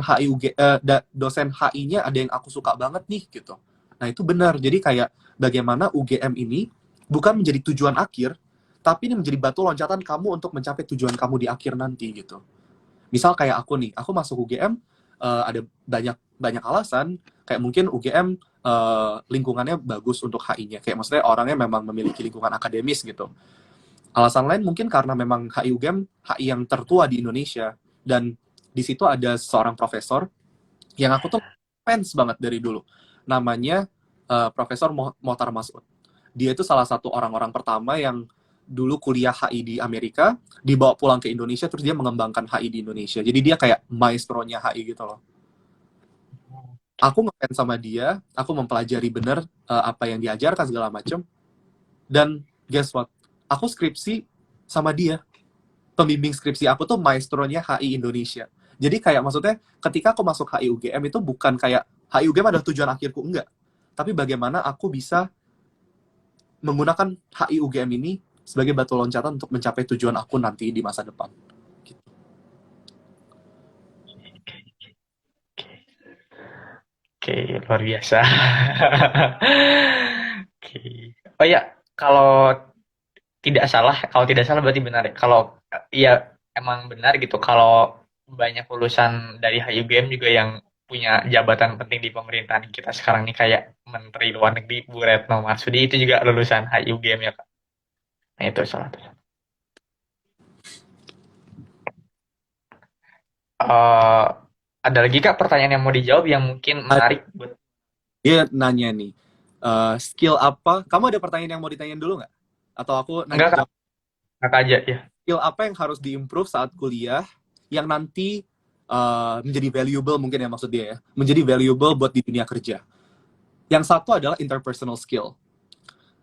HI-nya ada yang aku suka banget nih gitu. Nah, itu benar. Jadi kayak bagaimana UGM ini bukan menjadi tujuan akhir, tapi ini menjadi batu loncatan kamu untuk mencapai tujuan kamu di akhir nanti gitu. Misal kayak aku nih, aku masuk UGM ada banyak banyak alasan. Kayak mungkin UGM lingkungannya bagus untuk HI-nya. Kayak maksudnya orangnya memang memiliki lingkungan akademis gitu. Alasan lain mungkin karena memang HI UGM HI yang tertua di Indonesia, dan di situ ada seorang profesor yang aku tuh fans banget dari dulu. Namanya Profesor Mohtar Masud. Dia itu salah satu orang-orang pertama yang dulu kuliah HI di Amerika, dibawa pulang ke Indonesia, terus dia mengembangkan HI di Indonesia. Jadi dia kayak maestronya HI gitu loh. Aku ngefans sama dia, aku mempelajari bener apa yang diajarkan segala macem, dan guess what? Aku skripsi sama dia. Pembimbing skripsi aku tuh maestronya HI Indonesia. Jadi kayak maksudnya ketika aku masuk HI UGM itu bukan kayak HI UGM adalah tujuan akhirku, enggak. Tapi bagaimana aku bisa menggunakan HI UGM ini sebagai batu loncatan untuk mencapai tujuan aku nanti di masa depan. Gitu. Oke, luar biasa. Oke. Oh ya, kalau kalau tidak salah berarti benar ya. Kalau iya emang benar gitu. Kalau banyak lulusan dari HUGM juga yang punya jabatan penting di pemerintahan kita sekarang nih kayak Menteri Luar Negeri Bu Retno Marsudi itu juga lulusan HUGM ya Kak. Nah itu salah satu. Eh, ada lagi Kak pertanyaan yang mau dijawab yang mungkin menarik buat Dia nanya nih, skill apa? Kamu ada pertanyaan yang mau ditanyain dulu nggak? Atau aku enggak Kak, jawab? Kakak aja ya. Skill apa yang harus diimprove saat kuliah yang nanti menjadi valuable mungkin ya maksud dia ya, menjadi valuable buat di dunia kerja. Yang satu adalah interpersonal skill.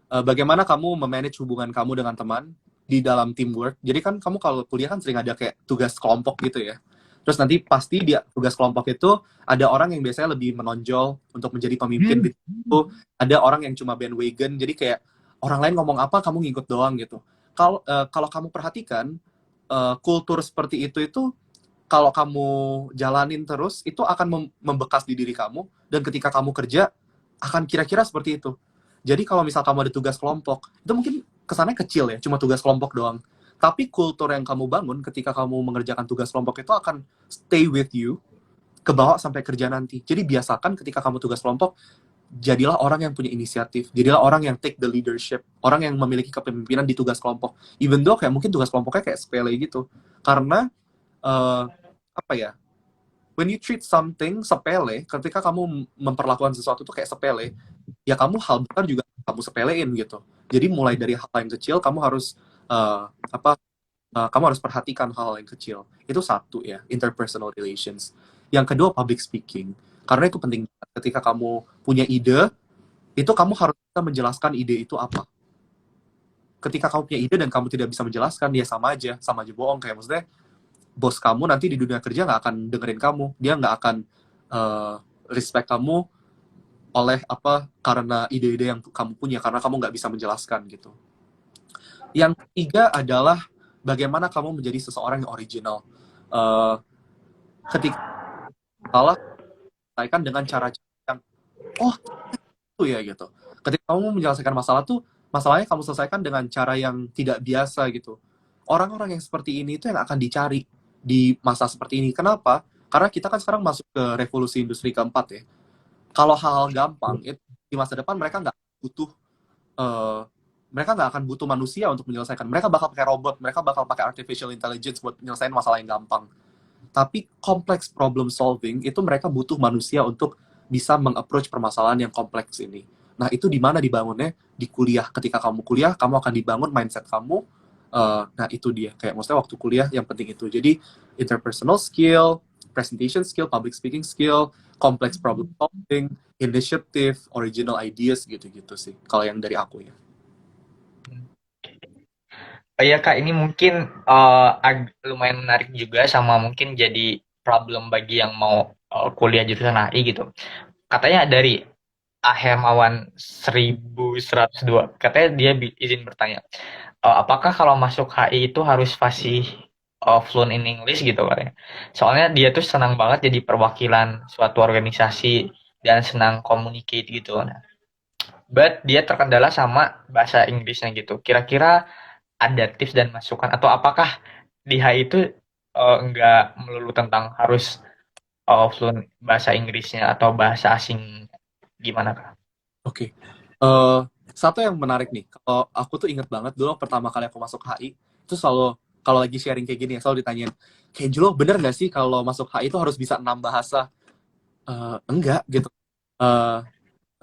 Bagaimana kamu memanage hubungan kamu dengan teman di dalam teamwork. Jadi kan kamu kalau kuliah kan sering ada kayak tugas kelompok gitu ya. Terus nanti pasti dia tugas kelompok itu ada orang yang biasanya lebih menonjol untuk menjadi pemimpin di situ. Ada orang yang cuma bandwagon. Jadi kayak orang lain ngomong apa kamu ngikut doang gitu. Kalau kamu perhatikan kultur seperti itu kalau kamu jalanin terus itu akan membekas di diri kamu dan ketika kamu kerja akan kira-kira seperti itu. Jadi kalau misal kamu ada tugas kelompok, itu mungkin kesannya kecil ya, cuma tugas kelompok doang. Tapi kultur yang kamu bangun ketika kamu mengerjakan tugas kelompok itu akan stay with you, ke bawah sampai kerja nanti. Jadi biasakan ketika kamu tugas kelompok, jadilah orang yang punya inisiatif, jadilah orang yang take the leadership, orang yang memiliki kepemimpinan di tugas kelompok. Even though kayak mungkin tugas kelompoknya kayak sepele gitu. Karena, uh, apa ya, when you treat something sepele, ketika kamu memperlakukan sesuatu itu kayak sepele, ya kamu hal besar juga kamu sepelein gitu. Jadi mulai dari hal yang kecil kamu harus kamu harus perhatikan hal yang kecil. Itu satu ya, interpersonal relations. Yang kedua public speaking. Karena itu penting. Ketika kamu punya ide, itu kamu harus bisa menjelaskan ide itu apa. Ketika kamu punya ide dan kamu tidak bisa menjelaskan, ya sama aja bohong. Kayak maksudnya, bos kamu nanti di dunia kerja nggak akan dengerin kamu. Dia nggak akan respect kamu oleh karena ide-ide yang kamu punya karena kamu nggak bisa menjelaskan gitu. Yang ketiga adalah bagaimana kamu menjadi seseorang yang original. Uh, Ketika salah selesaikan dengan cara yang oh itu ya gitu. Ketika kamu menyelesaikan masalah tuh masalahnya kamu selesaikan dengan cara yang tidak biasa gitu. Orang-orang yang seperti ini itu yang akan dicari di masa seperti ini. Kenapa? Karena kita kan sekarang masuk ke revolusi industri keempat ya. Kalau hal-hal gampang itu di masa depan mereka nggak butuh uh, mereka nggak akan butuh manusia untuk menyelesaikan. Mereka bakal pakai robot, mereka bakal pakai artificial intelligence buat menyelesaikan masalah yang gampang. Tapi kompleks problem solving itu mereka butuh manusia untuk bisa mengapproach permasalahan yang kompleks ini. Nah itu di mana dibangunnya? Di kuliah. Ketika kamu kuliah, kamu akan dibangun mindset kamu. Nah itu dia. Kayak maksudnya waktu kuliah yang penting itu. Jadi interpersonal skill, presentation skill, public speaking skill, complex problem solving, initiative, original ideas gitu-gitu sih. Kalau yang dari aku ya. Oh iya Kak, ini mungkin lumayan menarik juga sama mungkin jadi problem bagi yang mau kuliah jurusan AI gitu. Katanya dari A Hermawan 1102, katanya dia izin bertanya, apakah kalau masuk HI itu harus fasih fluent in English gitu katanya. Soalnya dia tuh senang banget jadi perwakilan suatu organisasi dan senang communicate gitu. Nah, but dia terkendala sama bahasa Inggrisnya gitu. Kira-kira ada tips dan masukan atau apakah di HI itu enggak melulu tentang harus fluent bahasa Inggrisnya atau bahasa asing gimana Kak? Oke. Satu yang menarik nih, kalau aku tuh inget banget dulu pertama kali aku masuk HI, itu selalu kalau lagi sharing kayak gini ya selalu ditanyain, kayak Julo bener nggak sih kalau masuk HI itu harus bisa 6 bahasa? Enggak gitu. Eh,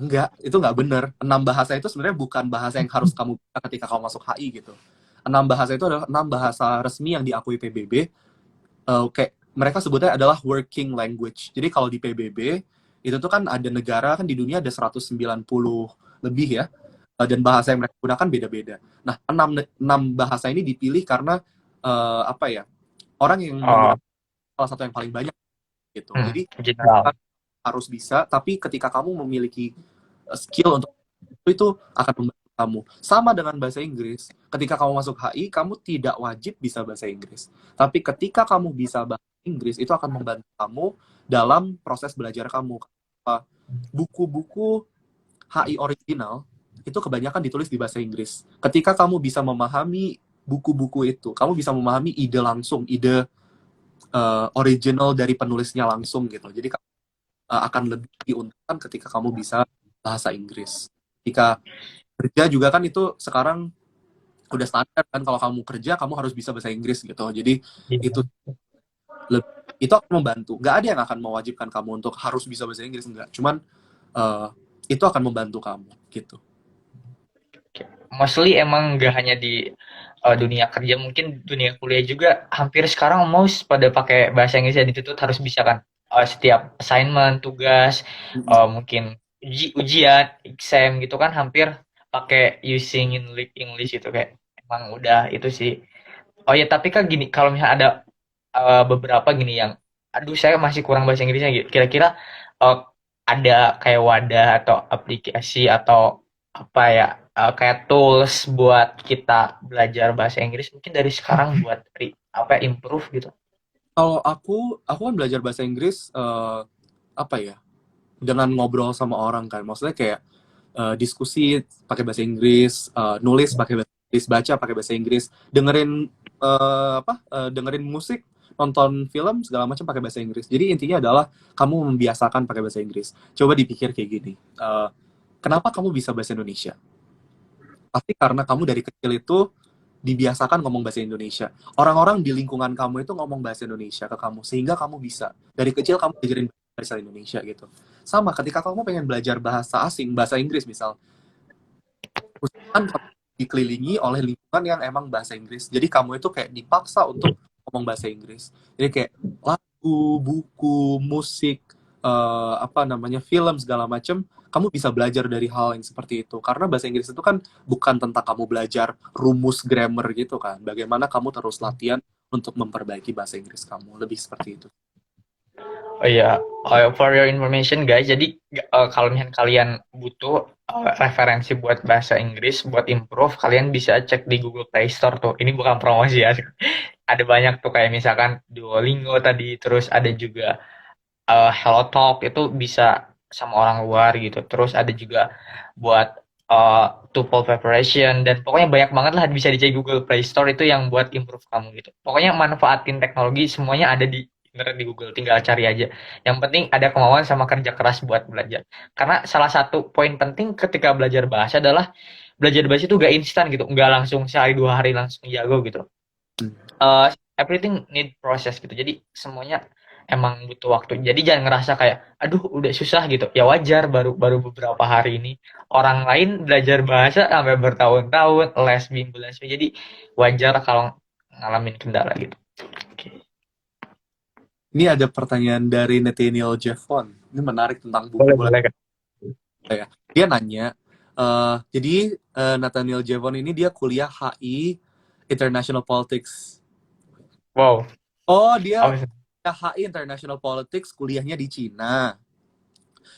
enggak, itu nggak bener. 6 bahasa itu sebenarnya bukan bahasa yang harus kamu bisa ketika kamu masuk HI gitu. 6 bahasa itu adalah 6 bahasa resmi yang diakui PBB. Kayak mereka sebutnya adalah working language. Jadi kalau di PBB itu tuh kan ada negara kan di dunia ada 190 lebih ya. dan bahasa yang mereka gunakan beda-beda. Nah, enam bahasa ini dipilih karena apa ya, orang yang Oh, menggunakan salah satu yang paling banyak gitu. Jadi general. bukan harus bisa, tapi ketika kamu memiliki skill untuk itu akan membantu kamu. Sama dengan bahasa Inggris. Ketika kamu masuk HI, kamu tidak wajib bisa bahasa Inggris. Tapi ketika kamu bisa bahasa Inggris, itu akan membantu kamu dalam proses belajar kamu. Buku-buku HI original itu kebanyakan ditulis di bahasa Inggris. Ketika kamu bisa memahami buku-buku itu, kamu bisa memahami ide langsung, ide original dari penulisnya langsung gitu. Jadi akan lebih diuntungkan ketika kamu bisa bahasa Inggris. Ketika kerja juga kan itu sekarang udah standar kan, kalau kamu kerja kamu harus bisa bahasa Inggris gitu. Jadi itu Iya. itu akan membantu. Nggak ada yang akan mewajibkan kamu untuk harus bisa bahasa Inggris, enggak. Cuman uh, itu akan membantu kamu gitu. Mostly emang nggak hanya di dunia kerja, mungkin dunia kuliah juga hampir sekarang most pada pakai bahasa Inggris dan dituntut harus bisa kan. Setiap assignment, tugas, mungkin ujian, exam gitu kan hampir pakai using English gitu kayak emang udah itu sih. Oh ya, tapi kan gini, kalau misalnya ada beberapa gini yang, aduh saya masih kurang bahasa Inggrisnya gitu. Kira-kira eh, ada kayak wadah atau aplikasi atau apa ya, kayak tools buat kita belajar bahasa Inggris mungkin dari sekarang buat apa ya, improve gitu. Kalau aku kan belajar bahasa Inggris apa ya? Dengan ngobrol sama orang kan. Maksudnya kayak diskusi pakai bahasa Inggris, nulis pakai bahasa Inggris, baca pakai bahasa Inggris, dengerin dengerin musik, nonton film segala macam pakai bahasa Inggris. Jadi intinya adalah kamu membiasakan pakai bahasa Inggris. Coba dipikir kayak gini. Kenapa kamu bisa bahasa Indonesia? Pasti karena kamu dari kecil itu dibiasakan ngomong bahasa Indonesia. Orang-orang di lingkungan kamu itu ngomong bahasa Indonesia ke kamu, sehingga kamu bisa. Dari kecil kamu belajarin bahasa Indonesia gitu. Sama ketika kamu pengen belajar bahasa asing, bahasa Inggris misal, usahakan kamu dikelilingi oleh lingkungan yang emang bahasa Inggris. Jadi kamu itu kayak dipaksa untuk ngomong bahasa Inggris. Jadi kayak lagu, buku, musik, apa namanya, film segala macam, kamu bisa belajar dari hal yang seperti itu. Karena bahasa Inggris itu kan bukan tentang kamu belajar rumus grammar gitu kan. Bagaimana kamu terus latihan untuk memperbaiki bahasa Inggris kamu. Lebih seperti itu. Oh iya, for your information guys, jadi kalau misalnya kalian butuh referensi buat bahasa Inggris, buat improve, kalian bisa cek di Google Play Store tuh. Ini bukan promosi ya. Ada banyak tuh kayak misalkan Duolingo tadi, terus ada juga HelloTalk itu bisa sama orang luar gitu. Terus ada juga buat TOEFL preparation dan pokoknya banyak banget lah bisa dicari Google Play Store itu yang buat improve kamu gitu. Pokoknya manfaatin teknologi semuanya ada di internet di Google, tinggal cari aja. Yang penting ada kemauan sama kerja keras buat belajar. Karena salah satu poin penting ketika belajar bahasa adalah belajar bahasa itu gak instan gitu, nggak langsung sehari dua hari langsung jago gitu. Everything need process gitu. Jadi semuanya emang butuh waktu. Jadi jangan ngerasa kayak, aduh udah susah gitu. Ya wajar baru baru beberapa hari ini. Orang lain belajar bahasa sampai bertahun-tahun, les minggu les minggu. Jadi wajar kalau ngalamin kendala gitu. Oke. Ini ada pertanyaan dari Nathaniel Jeffon. Ini menarik tentang buku. Boleh, Boleh boleh kan? ya? Dia nanya, jadi Nathaniel Jeffon ini dia kuliah HI International Politics. Wow. Oh, dia Apa sih? HI International Politics, kuliahnya di Cina.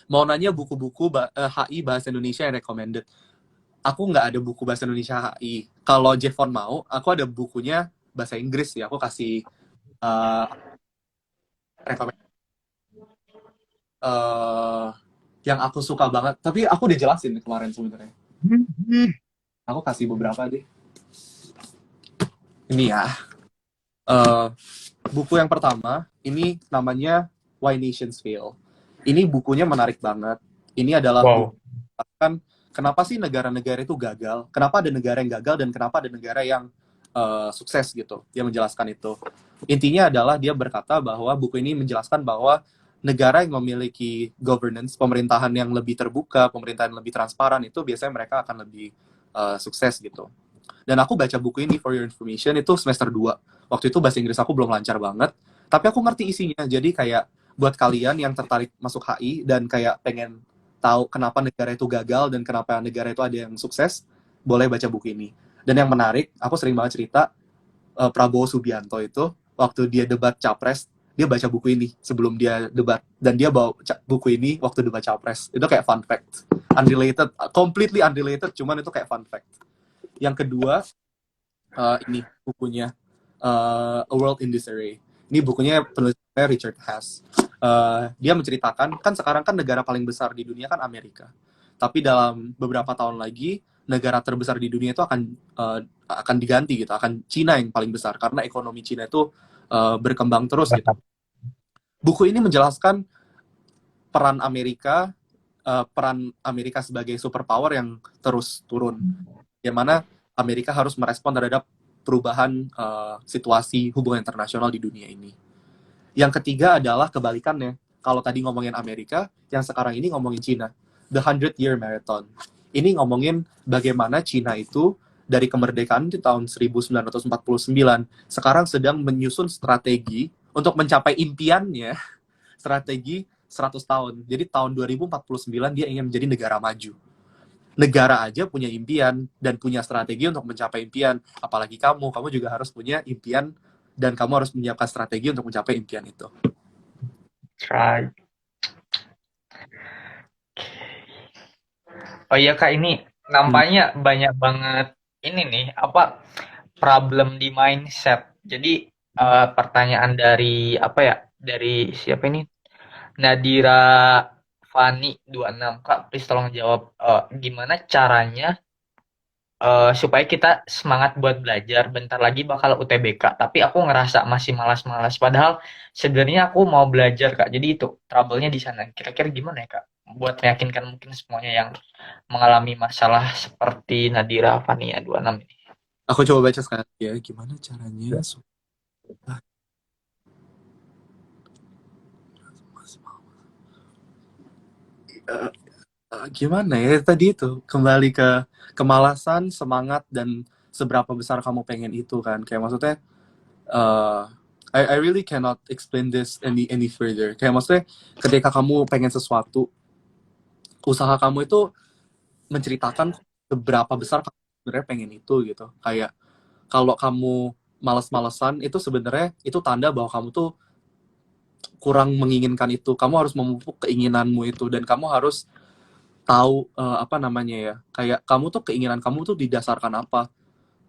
Mau nanya buku-buku HI Bahasa Indonesia yang recommended. Aku nggak ada buku Bahasa Indonesia HI. Kalau Jeffon mau, aku ada bukunya Bahasa Inggris ya. Aku kasih uh, rekomend yang aku suka banget. Tapi aku udah jelasin kemarin sebenarnya. Aku kasih beberapa deh. Ini ya. Uh, buku yang pertama, ini namanya Why Nations Fail. Ini bukunya menarik banget. Ini adalah buku Wow. kan kenapa sih negara-negara itu gagal? Kenapa ada negara yang gagal dan kenapa ada negara yang sukses gitu? Dia menjelaskan itu. Intinya adalah dia berkata bahwa buku ini menjelaskan bahwa negara yang memiliki governance, pemerintahan yang lebih terbuka, pemerintahan yang lebih transparan itu biasanya mereka akan lebih sukses gitu. Dan aku baca buku ini for your information itu semester 2. Waktu itu bahasa Inggris aku belum lancar banget, tapi aku ngerti isinya. Jadi kayak buat kalian yang tertarik masuk HI dan kayak pengen tahu kenapa negara itu gagal dan kenapa negara itu ada yang sukses, boleh baca buku ini. Dan yang menarik, aku sering banget cerita, Prabowo Subianto itu waktu dia debat capres, dia baca buku ini sebelum dia debat, dan dia bawa buku ini waktu debat capres. Itu kayak fun fact, unrelated, completely unrelated, cuman itu kayak fun fact. Yang kedua, ini bukunya, A World in Disarray. Ini bukunya penulisnya Richard Hess. Dia menceritakan, kan sekarang kan negara paling besar di dunia kan Amerika. Tapi dalam beberapa tahun lagi, negara terbesar di dunia itu akan diganti gitu, akan Cina yang paling besar karena ekonomi Cina itu berkembang terus gitu. Buku ini menjelaskan peran Amerika sebagai superpower yang terus turun, bagaimana Amerika harus merespon terhadap perubahan situasi hubungan internasional di dunia ini. Yang ketiga adalah kebalikannya. Kalau tadi ngomongin Amerika, yang sekarang ini ngomongin Cina. The 100-Year Marathon. Ini ngomongin bagaimana Cina itu dari kemerdekaan di tahun 1949 sekarang sedang menyusun strategi untuk mencapai impiannya, strategi 100 tahun. Jadi tahun 2049 dia ingin menjadi negara maju. Negara aja punya impian dan punya strategi untuk mencapai impian. Apalagi kamu juga harus punya impian dan kamu harus menyiapkan strategi untuk mencapai impian itu. Right. Oh iya Kak, ini nampaknya banyak banget ini nih, apa, problem di mindset. Jadi pertanyaan dari apa ya? Dari siapa ini? Nadira Fani 26. Kak, please tolong jawab, gimana caranya supaya kita semangat buat belajar. Bentar lagi bakal UTBK, tapi aku ngerasa masih malas-malas. Padahal sebenarnya aku mau belajar, Kak. Jadi itu trouble-nya di sana. Kira-kira gimana ya, Kak? Buat meyakinkan mungkin semuanya yang mengalami masalah seperti Nadira Fania 26 ini. Aku coba baca sekali ya, gimana caranya supaya gimana ya tadi itu kembali ke kemalasan, semangat dan seberapa besar kamu pengen itu kan. Kayak maksudnya uh, I really cannot explain this any further. Kayak maksudnya ketika kamu pengen sesuatu, usaha kamu itu menceritakan seberapa besar kamu sebenarnya pengen itu gitu. Kayak kalau kamu malas-malesan itu sebenarnya itu tanda bahwa kamu tuh kurang menginginkan itu. Kamu harus memupuk keinginanmu itu dan kamu harus tahu apa namanya ya. Kayak kamu tuh keinginan kamu tuh didasarkan apa.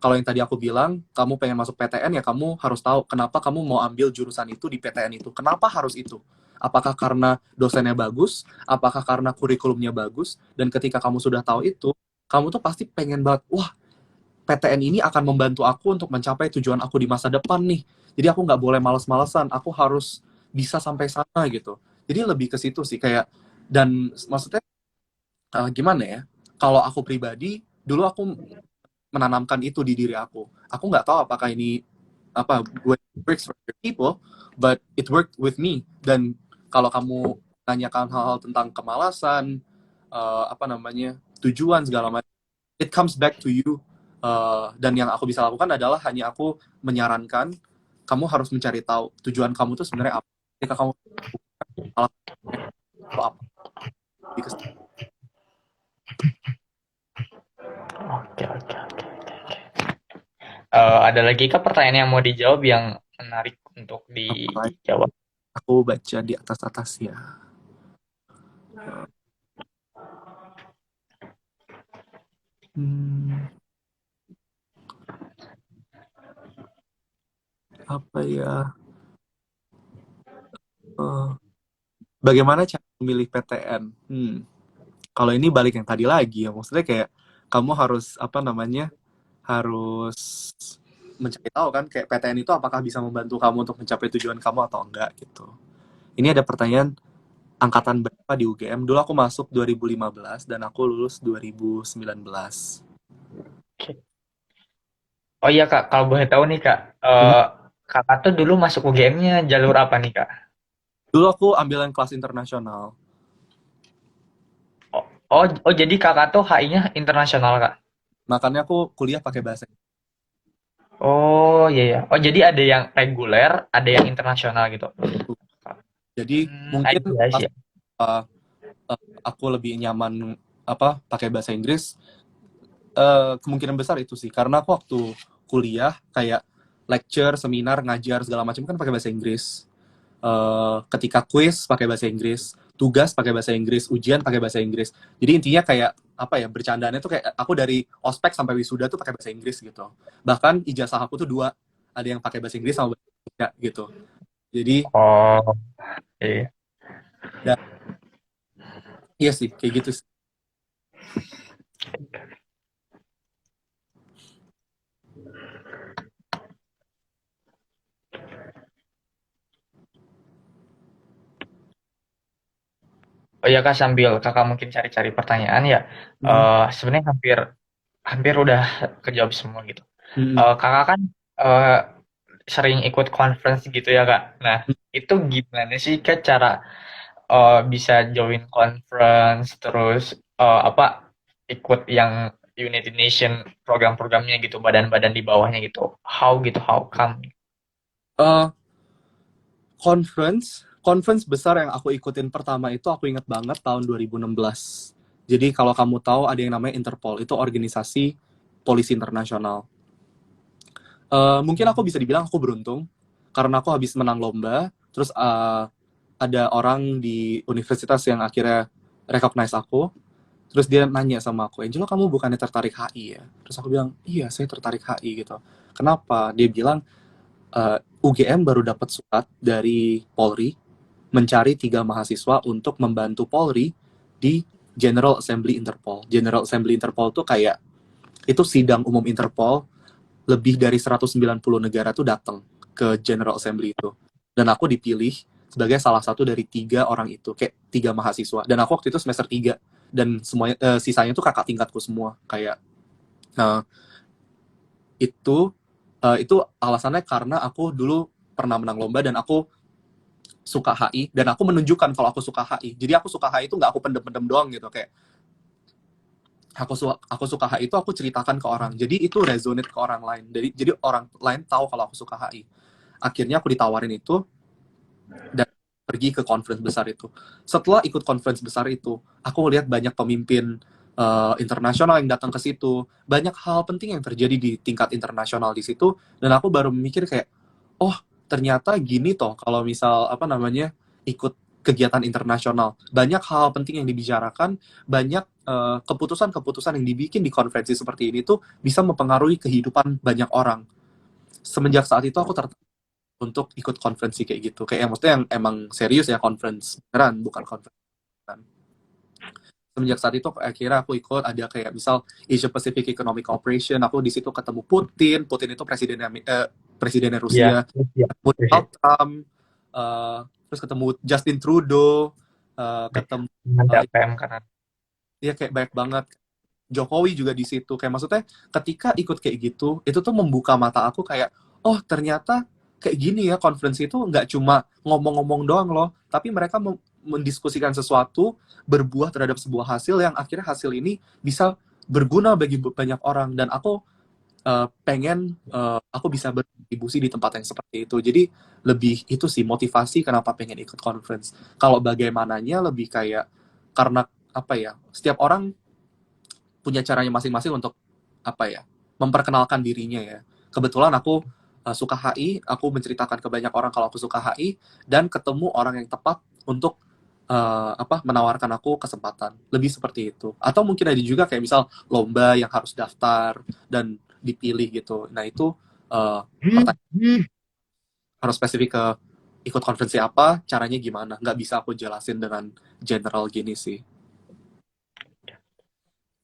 Kalau yang tadi aku bilang, kamu pengen masuk PTN ya kamu harus tahu kenapa kamu mau ambil jurusan itu di PTN itu. Kenapa harus itu? Apakah karena dosennya bagus? Apakah karena kurikulumnya bagus? Dan ketika kamu sudah tahu itu, kamu tuh pasti pengen banget, wah PTN ini akan membantu aku untuk mencapai tujuan aku di masa depan nih. Jadi aku nggak boleh males-malesan, aku harus bisa sampai sana gitu. Jadi lebih ke situ sih kayak, dan maksudnya gimana ya? Kalau aku pribadi, dulu aku menanamkan itu di diri aku. Aku nggak tahu apakah ini apa works for other people, but it worked with me. Dan kalau kamu tanyakan hal-hal tentang kemalasan, apa namanya tujuan segala macam, it comes back to you. Dan yang aku bisa lakukan adalah hanya aku menyarankan kamu harus mencari tahu tujuan kamu itu sebenarnya apa. Ketika kamu alasannya itu apa? Oke, oke, oke. Ada lagi kah pertanyaan yang mau dijawab yang menarik untuk Apalagi dijawab? aku baca di atas-atas ya. Hmm, apa ya? Bagaimana cara memilih PTN? Kalau ini balik yang tadi lagi ya, maksudnya kayak kamu harus apa namanya, harus mencari tahu kan kayak PTN itu apakah bisa membantu kamu untuk mencapai tujuan kamu atau enggak gitu. Ini ada pertanyaan angkatan berapa di UGM? Dulu aku masuk 2015 dan aku lulus 2019. Oh iya Kak, kalau boleh tahu nih Kak, Kakak tuh dulu masuk UGM-nya jalur apa nih Kak? Dulu aku ambil yang kelas internasional. Oh, oh jadi Kakak tuh HI-nya internasional Kak? Makanya aku kuliah pakai bahasa Inggris. Oh iya ya. Oh jadi ada yang reguler, ada yang internasional gitu. Jadi I mungkin see, I pas see. aku lebih nyaman pakai bahasa Inggris. Kemungkinan besar itu sih, karena aku waktu kuliah kayak lecture, seminar, ngajar segala macam kan pakai bahasa Inggris. Ketika kuis pakai bahasa Inggris, tugas pakai bahasa Inggris, ujian pakai bahasa Inggris. Jadi intinya kayak apa ya, bercandaannya tuh kayak aku dari ospek sampai wisuda tuh pakai bahasa Inggris gitu. Bahkan ijazah aku tuh dua, ada yang pakai bahasa Inggris sama bahasa Indonesia gitu. Jadi Oh, iya. dan iya sih kayak gitu sih. Oh ya Kak, sambil Kakak mungkin cari-cari pertanyaan ya, Mm, sebenarnya hampir hampir udah kejawab semua gitu. mm, Kakak kan eh, sering ikut conference gitu ya Kak. Nah, itu gimana sih Kak cara bisa join conference terus apa ikut yang United Nation program-programnya gitu, badan-badan di bawahnya gitu. How gitu, how come? uh, conference besar yang aku ikutin pertama itu aku inget banget tahun 2016. Jadi kalau kamu tahu ada yang namanya Interpol, itu organisasi polisi internasional. Mungkin aku bisa dibilang aku beruntung karena aku habis menang lomba, terus ada orang di universitas yang akhirnya recognize aku, terus dia nanya sama aku, Angelo kamu bukannya tertarik HI ya? Terus aku bilang, iya saya tertarik HI gitu. Kenapa? Dia bilang, UGM baru dapat surat dari Polri mencari 3 mahasiswa untuk membantu Polri di General Assembly Interpol. General Assembly Interpol tuh kayak itu sidang umum Interpol, lebih dari 190 negara tuh datang ke General Assembly itu. Dan aku dipilih sebagai salah satu dari 3 orang itu, kayak 3 mahasiswa. Dan aku waktu itu semester 3 dan semuanya sisanya tuh kakak tingkatku semua. Kayak uh, itu itu alasannya karena aku dulu pernah menang lomba dan aku suka HI dan aku menunjukkan kalau aku suka HI. Jadi aku suka HI itu nggak aku pendem-pendem doang gitu, kayak aku suka HI itu aku ceritakan ke orang. Jadi itu resonate ke orang lain. Jadi orang lain tahu kalau aku suka HI. Akhirnya aku ditawarin itu dan pergi ke conference besar itu. Setelah ikut conference besar itu, aku melihat banyak pemimpin internasional yang datang ke situ. Banyak hal penting yang terjadi di tingkat internasional di situ dan aku baru memikir kayak, oh ternyata gini toh kalau misal apa namanya ikut kegiatan internasional. Banyak hal penting yang dibicarakan, banyak keputusan-keputusan yang dibikin di konferensi seperti ini tuh bisa mempengaruhi kehidupan banyak orang. Semenjak saat itu aku tertarik untuk ikut konferensi kayak gitu. Kayak yang maksudnya yang emang serius ya, conference beneran, bukan conference. Semenjak saat itu akhirnya aku ikut ada kayak misal Asia Pacific Economic Cooperation, aku di situ ketemu Putin itu presidennya Iya, Rusia, iya. ketemu Donald Trump, terus ketemu Justin Trudeau, ketemu Ada uh, PM karena ya kayak banyak banget. Jokowi juga di situ. Kayak maksudnya ketika ikut kayak gitu, itu tuh membuka mata aku kayak, oh ternyata kayak gini ya konferensi itu nggak cuma ngomong-ngomong doang loh, tapi mereka mendiskusikan sesuatu, berbuah terhadap sebuah hasil yang akhirnya hasil ini bisa berguna bagi banyak orang. Dan aku pengen aku bisa berkontribusi di tempat yang seperti itu. Jadi lebih itu sih motivasi kenapa pengen ikut conference. Kalau bagaimananya lebih kayak karena apa ya, setiap orang punya caranya masing-masing untuk apa ya memperkenalkan dirinya ya. Kebetulan aku suka HI, aku menceritakan ke banyak orang kalau aku suka HI dan ketemu orang yang tepat untuk menawarkan aku kesempatan. Lebih seperti itu. Atau mungkin ada juga kayak misal lomba yang harus daftar dan dipilih gitu. Nah itu pertanyaan harus spesifik ke ikut konferensi apa, caranya gimana. Nggak bisa aku jelasin dengan general gini sih.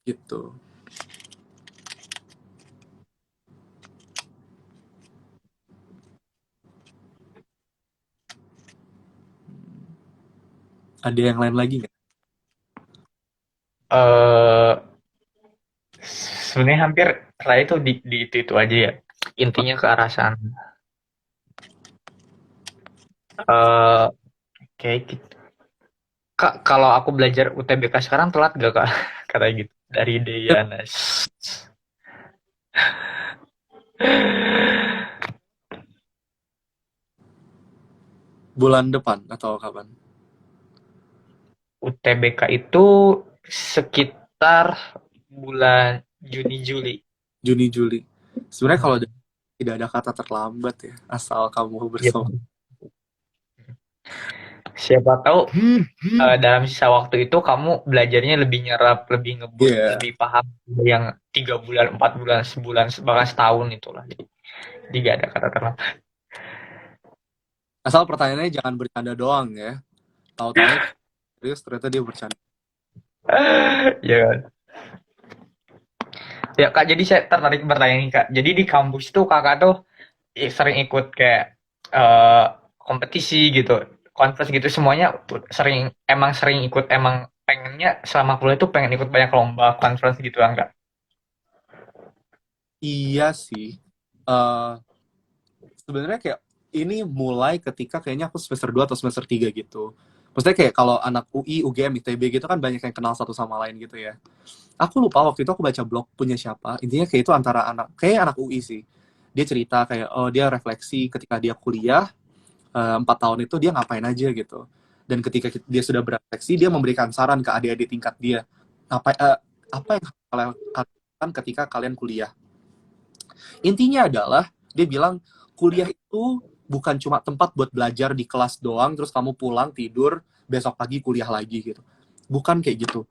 Gitu. Ada yang lain lagi nggak? eh sebenarnya hampir saya itu di itu aja ya. Intinya ke arah sana. Eh kayak gitu. Kak, kalau aku belajar UTBK sekarang telat gak Kak? Katanya gitu. Dari Deyana. Bulan depan atau kapan? UTBK itu sekitar bulan Juni Juli. Juni Juli. Sebenarnya kalau Hmm. tidak ada kata terlambat ya, asal kamu Iya. bersama. Siapa tahu dalam sisa waktu itu kamu belajarnya lebih nyerap, lebih ngebut, Iya. lebih paham yang 3 bulan, 4 bulan, sebulan, bahkan setahun itulah. Jadi gak ada kata terlambat. Asal pertanyaannya jangan bercanda doang ya. Tahu-taunya serius ternyata dia bercanda. Ya kan? Ya Kak, jadi saya tertarik bertanya nih Kak. Jadi di kampus tuh Kakak tuh sering ikut kayak eh, kompetisi gitu, conference gitu semuanya sering ikut emang pengennya selama kuliah tuh pengen ikut banyak lomba conference gitu enggak? Iya sih. Eh Sebenarnya kayak ini mulai ketika kayaknya aku semester 2 atau semester 3 gitu. Maksudnya kayak kalau anak UI, UGM, ITB gitu kan banyak yang kenal satu sama lain gitu ya. Aku lupa waktu itu aku baca blog punya siapa. Intinya kayak itu antara kayak anak UI sih. Dia cerita kayak, oh dia refleksi ketika dia kuliah, 4 tahun itu dia ngapain aja gitu. Dan ketika dia sudah berefleksi, dia memberikan saran ke adik-adik tingkat dia. Apa yang kalian lakukan ketika kalian kuliah? Intinya adalah dia bilang kuliah itu bukan cuma tempat buat belajar di kelas doang, terus kamu pulang tidur, besok pagi kuliah lagi gitu. Bukan kayak gitu.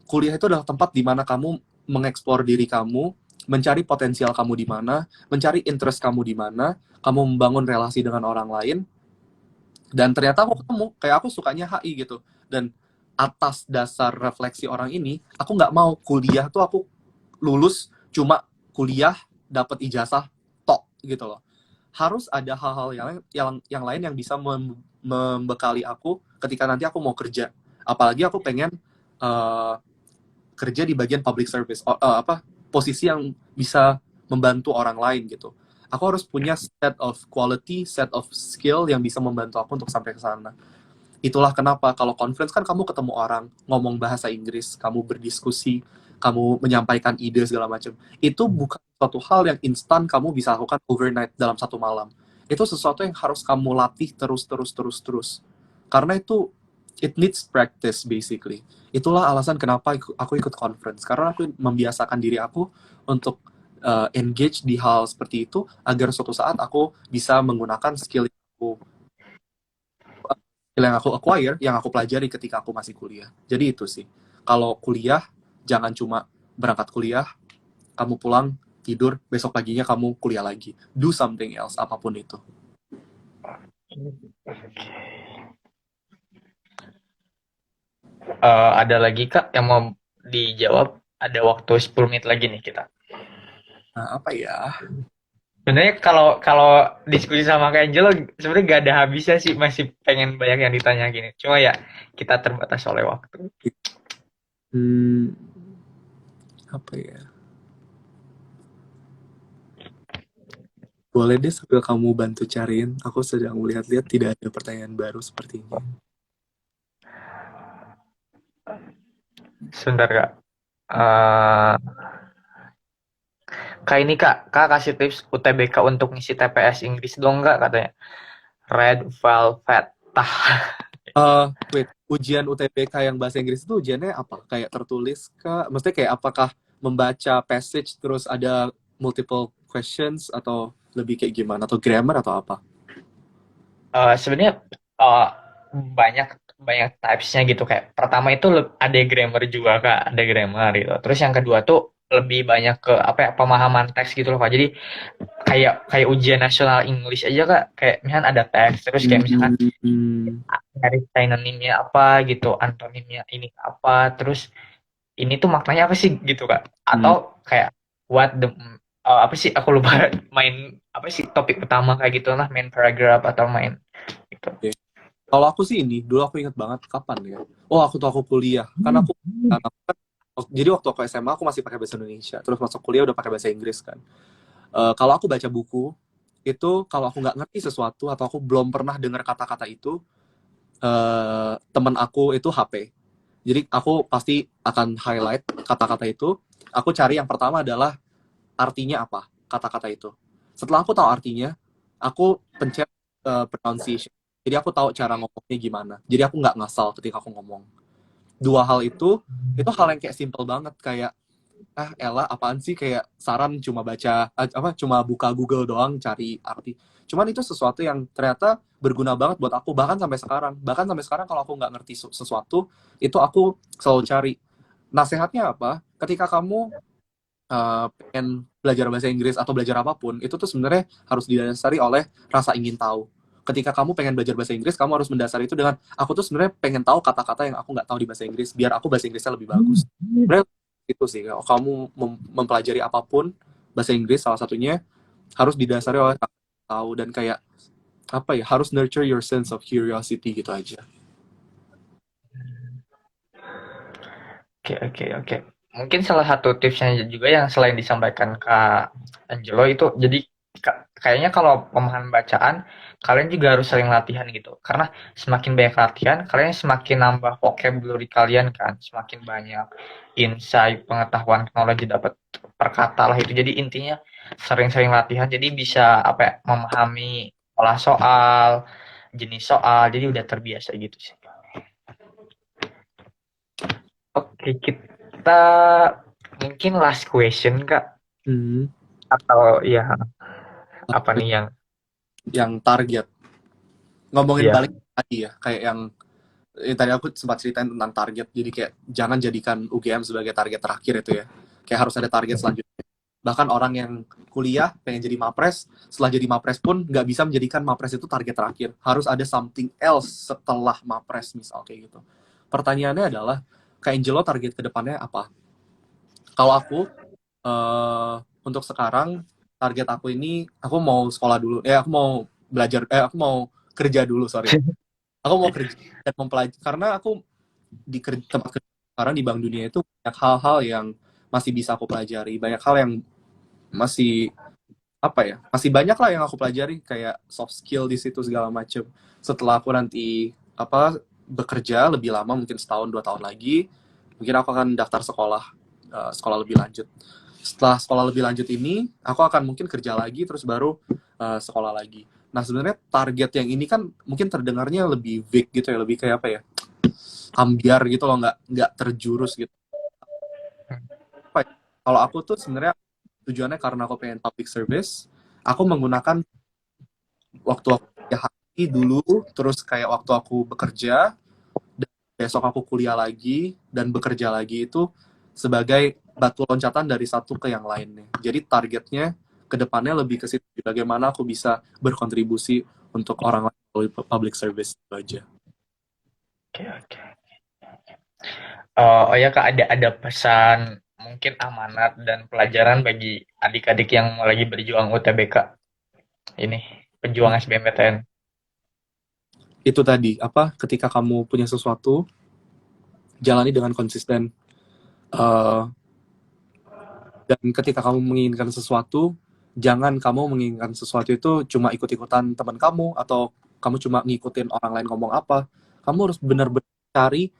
Kuliah itu adalah tempat di mana kamu mengeksplor diri kamu, mencari potensial kamu di mana, mencari interest kamu di mana, kamu membangun relasi dengan orang lain, dan ternyata aku ketemu, kayak aku sukanya HI gitu. Dan atas dasar refleksi orang ini, aku nggak mau kuliah tuh aku lulus cuma kuliah dapat ijazah tok gitu loh. Harus ada hal-hal yang lain yang bisa membekali aku ketika nanti aku mau kerja. Apalagi aku pengen uh, kerja di bagian public service, posisi yang bisa membantu orang lain gitu. Aku harus punya set of quality, set of skill yang bisa membantu aku untuk sampai ke sana. Itulah kenapa kalau conference kan kamu ketemu orang, ngomong bahasa Inggris, kamu berdiskusi, kamu menyampaikan ide segala macam. Itu bukan suatu hal yang instan kamu bisa lakukan overnight dalam satu malam. Itu sesuatu yang harus kamu latih terus. Karena itu it needs practice basically. Itulah alasan kenapa aku ikut conference, karena aku membiasakan diri aku untuk engage di hal seperti itu agar suatu saat aku bisa menggunakan skill yang aku acquire, yang aku pelajari ketika aku masih kuliah. Jadi itu sih. Kalau kuliah, jangan cuma berangkat kuliah, kamu pulang, tidur, besok paginya kamu kuliah lagi. Do something else, apapun itu. Ada lagi Kak yang mau dijawab? Ada waktu 10 menit lagi nih kita. Nah, apa ya? Sebenarnya kalau kalau diskusi sama Kak Angelo sebenarnya gak ada habisnya sih, masih pengen banyak yang ditanya gini. Cuma ya kita terbatas oleh waktu. Hmm, apa ya? Boleh deh sambil kamu bantu cariin. Aku sedang melihat-lihat tidak ada pertanyaan baru sepertinya. Sebentar Kak. Eh, Kak ini Kak kasih tips UTBK untuk ngisi TPS Inggris dong Kak katanya. Red Velvet. Tah. Wait, ujian UTBK yang bahasa Inggris itu ujiannya apa? Kayak tertulis kah? Maksudnya kayak apakah membaca passage terus ada multiple questions atau lebih kayak gimana? Atau grammar atau apa? Sebenarnya eh, banyak banyak typesnya gitu kayak pertama itu ada grammar juga Kak, ada grammar gitu. Terus yang kedua tuh lebih banyak ke apa ya pemahaman teks gitu loh Kak. Jadi kayak kayak ujian nasional English aja Kak, kayak misalkan ada teks terus kayak misalkan Hmm, dari sinonimnya apa gitu, antonimnya ini apa, terus ini tuh maknanya apa sih gitu Kak. hmm, Atau kayak what the apa sih aku lupa main apa sih topik utama kayak gitu lah, main paragraph atau main gitu. oke. Kalau aku sih ini, dulu aku ingat banget kapan ya? Oh, aku kuliah. Karena aku kan, jadi waktu aku SMA aku masih pakai bahasa Indonesia. Terus masuk kuliah udah pakai bahasa Inggris kan. Kalau aku baca buku, itu kalau aku nggak ngerti sesuatu atau aku belum pernah dengar kata-kata itu, teman aku itu HP. Jadi aku pasti akan highlight kata-kata itu. Aku cari yang pertama adalah artinya apa kata-kata itu. Setelah aku tahu artinya, aku pencet pronunciation. Jadi aku tahu cara ngomongnya gimana. Jadi aku nggak ngasal ketika aku ngomong. Dua hal itu hal yang kayak simple banget, kayak Ella apaan sih, kayak saran cuma baca cuma buka Google doang cari arti. Cuman itu sesuatu yang ternyata berguna banget buat aku, bahkan sampai sekarang kalau aku nggak ngerti sesuatu itu aku selalu cari. Nasehatnya apa, ketika kamu pengen belajar bahasa Inggris atau belajar apapun, itu tuh sebenarnya harus didasari oleh rasa ingin tahu. Ketika kamu pengen belajar bahasa Inggris, kamu harus mendasari itu dengan, aku tuh sebenarnya pengen tahu kata-kata yang aku nggak tahu di bahasa Inggris, biar aku bahasa Inggrisnya lebih bagus. Sebenarnya itu sih, kalau kamu mempelajari apapun, bahasa Inggris salah satunya, harus didasari oleh rasa tahu, dan kayak, apa ya, harus nurture your sense of curiosity gitu aja. Oke, oke, oke. Mungkin salah satu tipsnya juga yang selain disampaikan Kak Angelo itu, jadi kayaknya kalau pemahaman bacaan, kalian juga harus sering latihan gitu. Karena semakin banyak latihan, kalian semakin nambah vocabulary kalian kan, semakin banyak insight, pengetahuan, teknologi dapat per kata lah itu. Jadi intinya sering-sering latihan, jadi bisa apa ya, memahami pola soal, jenis soal, jadi udah terbiasa gitu sih. Oke, kita mungkin last question, Kak. Hmm. Atau ya, apa nih yang Yang target, ngomongin ya. balik tadi ya, kayak yang tadi aku sempat ceritain tentang target, jadi kayak jangan jadikan UGM sebagai target terakhir itu ya, kayak harus ada target selanjutnya. Bahkan orang yang kuliah pengen jadi mapres, setelah jadi mapres pun nggak bisa menjadikan mapres itu target terakhir, harus ada something else setelah mapres, misal kayak gitu. Pertanyaannya adalah, kayak Angelo target kedepannya apa? Kalau aku, untuk sekarang, target aku ini, aku mau sekolah dulu, aku mau belajar, aku mau kerja dulu, sorry. Aku mau kerja dan mempelajari, karena aku di tempat kerja sekarang di Bank Dunia itu banyak hal-hal yang masih bisa aku pelajari, banyak hal yang masih, apa ya, masih banyak lah yang aku pelajari, kayak soft skill di situ segala macam. Setelah aku nanti bekerja lebih lama, mungkin setahun 2 tahun lagi, mungkin aku akan daftar sekolah, sekolah lebih lanjut. Setelah sekolah lebih lanjut ini, aku akan mungkin kerja lagi, terus baru sekolah lagi. Nah, sebenarnya target yang ini kan mungkin terdengarnya lebih vague gitu ya, lebih kayak apa ya, ambiar gitu loh, nggak terjurus gitu. Apa ya, kalau aku tuh sebenarnya tujuannya karena aku pengen public service, aku menggunakan waktu aku kuliah hari dulu, terus kayak waktu aku bekerja, dan besok aku kuliah lagi dan bekerja lagi, itu sebagai batu loncatan dari satu ke yang lainnya. Jadi targetnya ke depannya lebih ke situ, bagaimana aku bisa berkontribusi untuk orang lain melalui public service itu aja. Oke, oke. Oh ya, Kak, ada pesan mungkin amanat dan pelajaran bagi adik-adik yang lagi berjuang UTBK ini, Hmm. pejuang SBMPTN. Itu tadi, apa, ketika kamu punya sesuatu, jalani dengan konsisten. Eh, dan ketika kamu menginginkan sesuatu, jangan kamu menginginkan sesuatu itu cuma ikut-ikutan teman kamu, atau kamu cuma ngikutin orang lain ngomong apa. Kamu harus benar-benar cari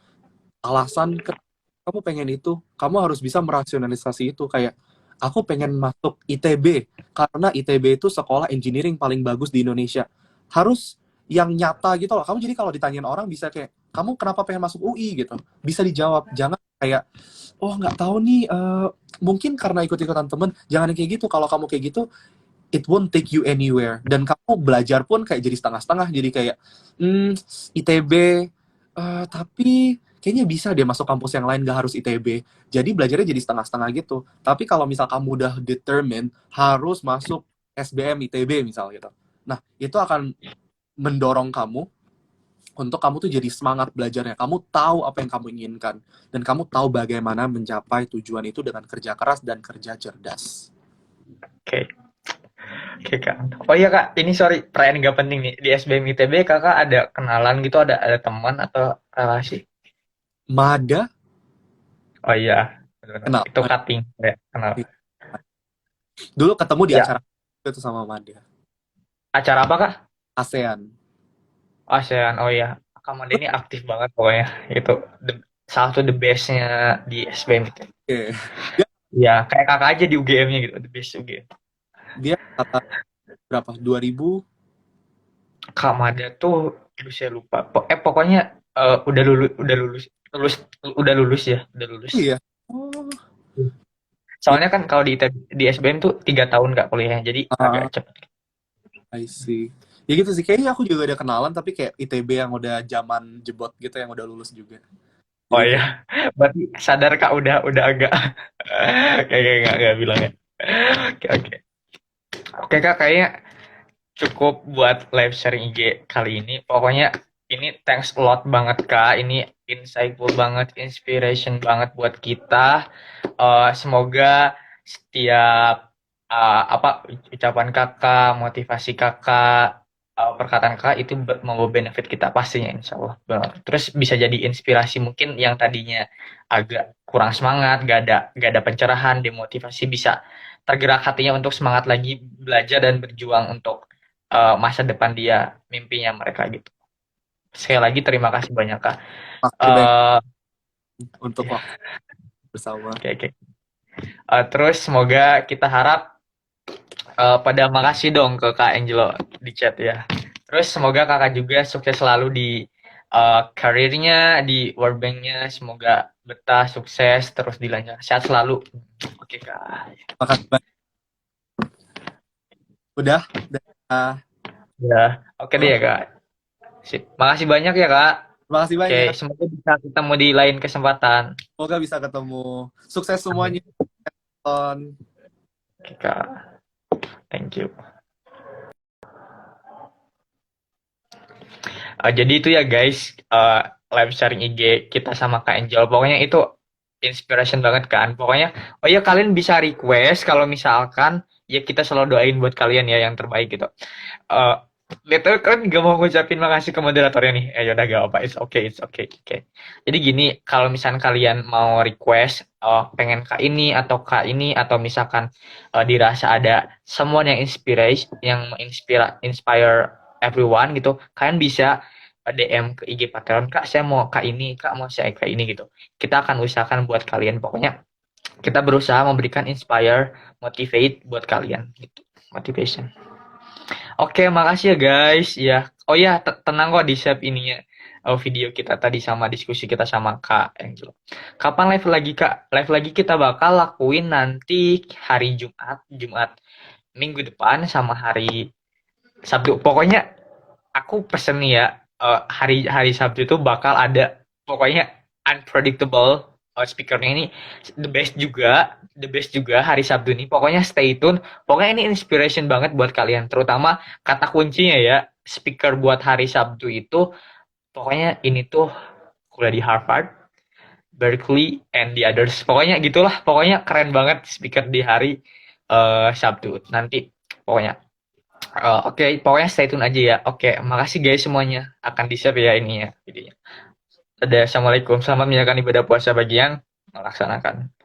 alasan kamu pengen itu. Kamu harus bisa merasionalisasi itu, kayak, aku pengen masuk ITB karena ITB itu sekolah engineering paling bagus di Indonesia. Harus yang nyata gitu loh. Kamu jadi kalau ditanyain orang bisa kayak, kamu kenapa pengen masuk UI gitu, bisa dijawab. Jangan kayak, oh nggak tahu nih, mungkin karena ikut-ikutan temen. Jangan kayak gitu. Kalau kamu kayak gitu, it won't take you anywhere, dan kamu belajar pun kayak jadi setengah-setengah, jadi kayak, ITB, tapi kayaknya bisa dia masuk kampus yang lain, gak harus ITB, jadi belajarnya jadi setengah-setengah gitu. Tapi kalau misal kamu udah determine harus masuk SBM ITB misal gitu, nah itu akan mendorong kamu untuk kamu tuh jadi semangat belajarnya. Kamu tahu apa yang kamu inginkan, dan kamu tahu bagaimana mencapai tujuan itu dengan kerja keras dan kerja cerdas. Oke, oke, Kak. Oh iya, Kak, ini sorry, pertanyaan nggak penting nih. Di SBM ITB, Kakak ada kenalan gitu, ada teman atau relasi? Mada, Oh iya, benar-benar. kenal. Itu cutting, ya, kenal. Dulu ketemu di Ya, acara itu sama Mada. acara apa, Kak? ASEAN. ASEAN, oh iya. Kak Manda ini aktif banget pokoknya. Itu salah satu the best-nya di SBM itu. Oke. Dia, Ya, kayak kakak aja di UGM-nya gitu, the best UGM. dia kata berapa? 2000. Kak Mada tuh, aduh saya lupa. Pokoknya udah lulus lulus, udah lulus ya, udah lulus. Oh iya. Oh, ya. Soalnya kan kalau di SBM tuh 3 tahun nggak kuliahnya, jadi agak Ah, cepet. I see. Ya gitu sih. Kayaknya aku juga ada kenalan, tapi kayak ITB yang udah zaman jebot gitu, yang udah lulus juga. Oh Jadi iya, kayak, berarti sadar Kak udah agak kayak nggak bilang ya. Oke oke. Oke Kak, kayaknya cukup buat live sharing IG kali ini. Pokoknya ini thanks a lot banget Kak. Ini insightful banget, inspiration banget buat kita. Semoga setiap apa ucapan Kakak, motivasi Kakak, perkataan Kakak itu membawa benefit kita pastinya insya Allah. Benar. Terus bisa jadi inspirasi mungkin yang tadinya agak kurang semangat, gak ada pencerahan, demotivasi bisa tergerak hatinya untuk semangat lagi belajar dan berjuang untuk masa depan dia, mimpinya mereka gitu. Sekali lagi terima kasih banyak Kak. makasih banyak Eh untuk ya, waktu bersama. oke oke. Terus semoga kita harap pada makasih dong ke Kak Angelo di chat ya. Terus semoga kakak juga sukses selalu di karirnya, di World Bank-nya. Semoga betah, sukses, terus dilanjut. Sehat selalu. Oke Kak. Makasih banyak. Udah. Dah. Ya, oke deh ya Kak. Sip. Makasih banyak ya Kak. Terima kasih Oke, banyak. semoga bisa ketemu di lain kesempatan. Semoga bisa ketemu. Sukses Amin. semuanya, Ton. Oke Kak, thank you. Jadi itu ya guys, live sharing IG kita sama Kak Angel. Pokoknya itu inspiration banget kan. Pokoknya, oh ya kalian bisa request kalau misalkan ya kita selalu doain buat kalian ya yang terbaik gitu. Eh Lihat kan gak mau ngucapin makasih ke moderatornya nih. Yaudah gak apa, it's okay, it's okay. Oke. Jadi gini, kalau misalkan kalian mau request pengen kak ini atau kak ini atau misalkan dirasa ada someone yang inspire everyone gitu, kalian bisa DM ke IG Patreon, Kak, saya mau Kak ini, Kak, mau saya Kak ini gitu. Kita akan usahakan buat kalian. Pokoknya kita berusaha memberikan inspire, motivate buat kalian gitu. Motivation. Oke, makasih ya guys. Ya. Oh ya, tenang kok di save ininya. Video kita tadi sama diskusi kita sama Kak Angel. Kapan live lagi Kak? Live lagi kita bakal lakuin nanti hari Jumat, Jumat minggu depan sama hari Sabtu. Pokoknya aku pesen nih ya, hari hari Sabtu itu bakal ada pokoknya unpredictable speakernya ini the best juga hari Sabtu ini. Pokoknya stay tune. Pokoknya ini inspiration banget buat kalian, terutama kata kuncinya ya, speaker buat hari Sabtu itu pokoknya ini tuh kuliah di Harvard, Berkeley, and the others. Pokoknya gitulah, pokoknya keren banget speaker di hari Sabtu nanti. Pokoknya oke, pokoknya stay tune aja ya. Oke, makasih guys semuanya. Akan di-share ya ini ya videonya. Assalamualaikum. Selamat menjalankan ibadah puasa bagi yang melaksanakan.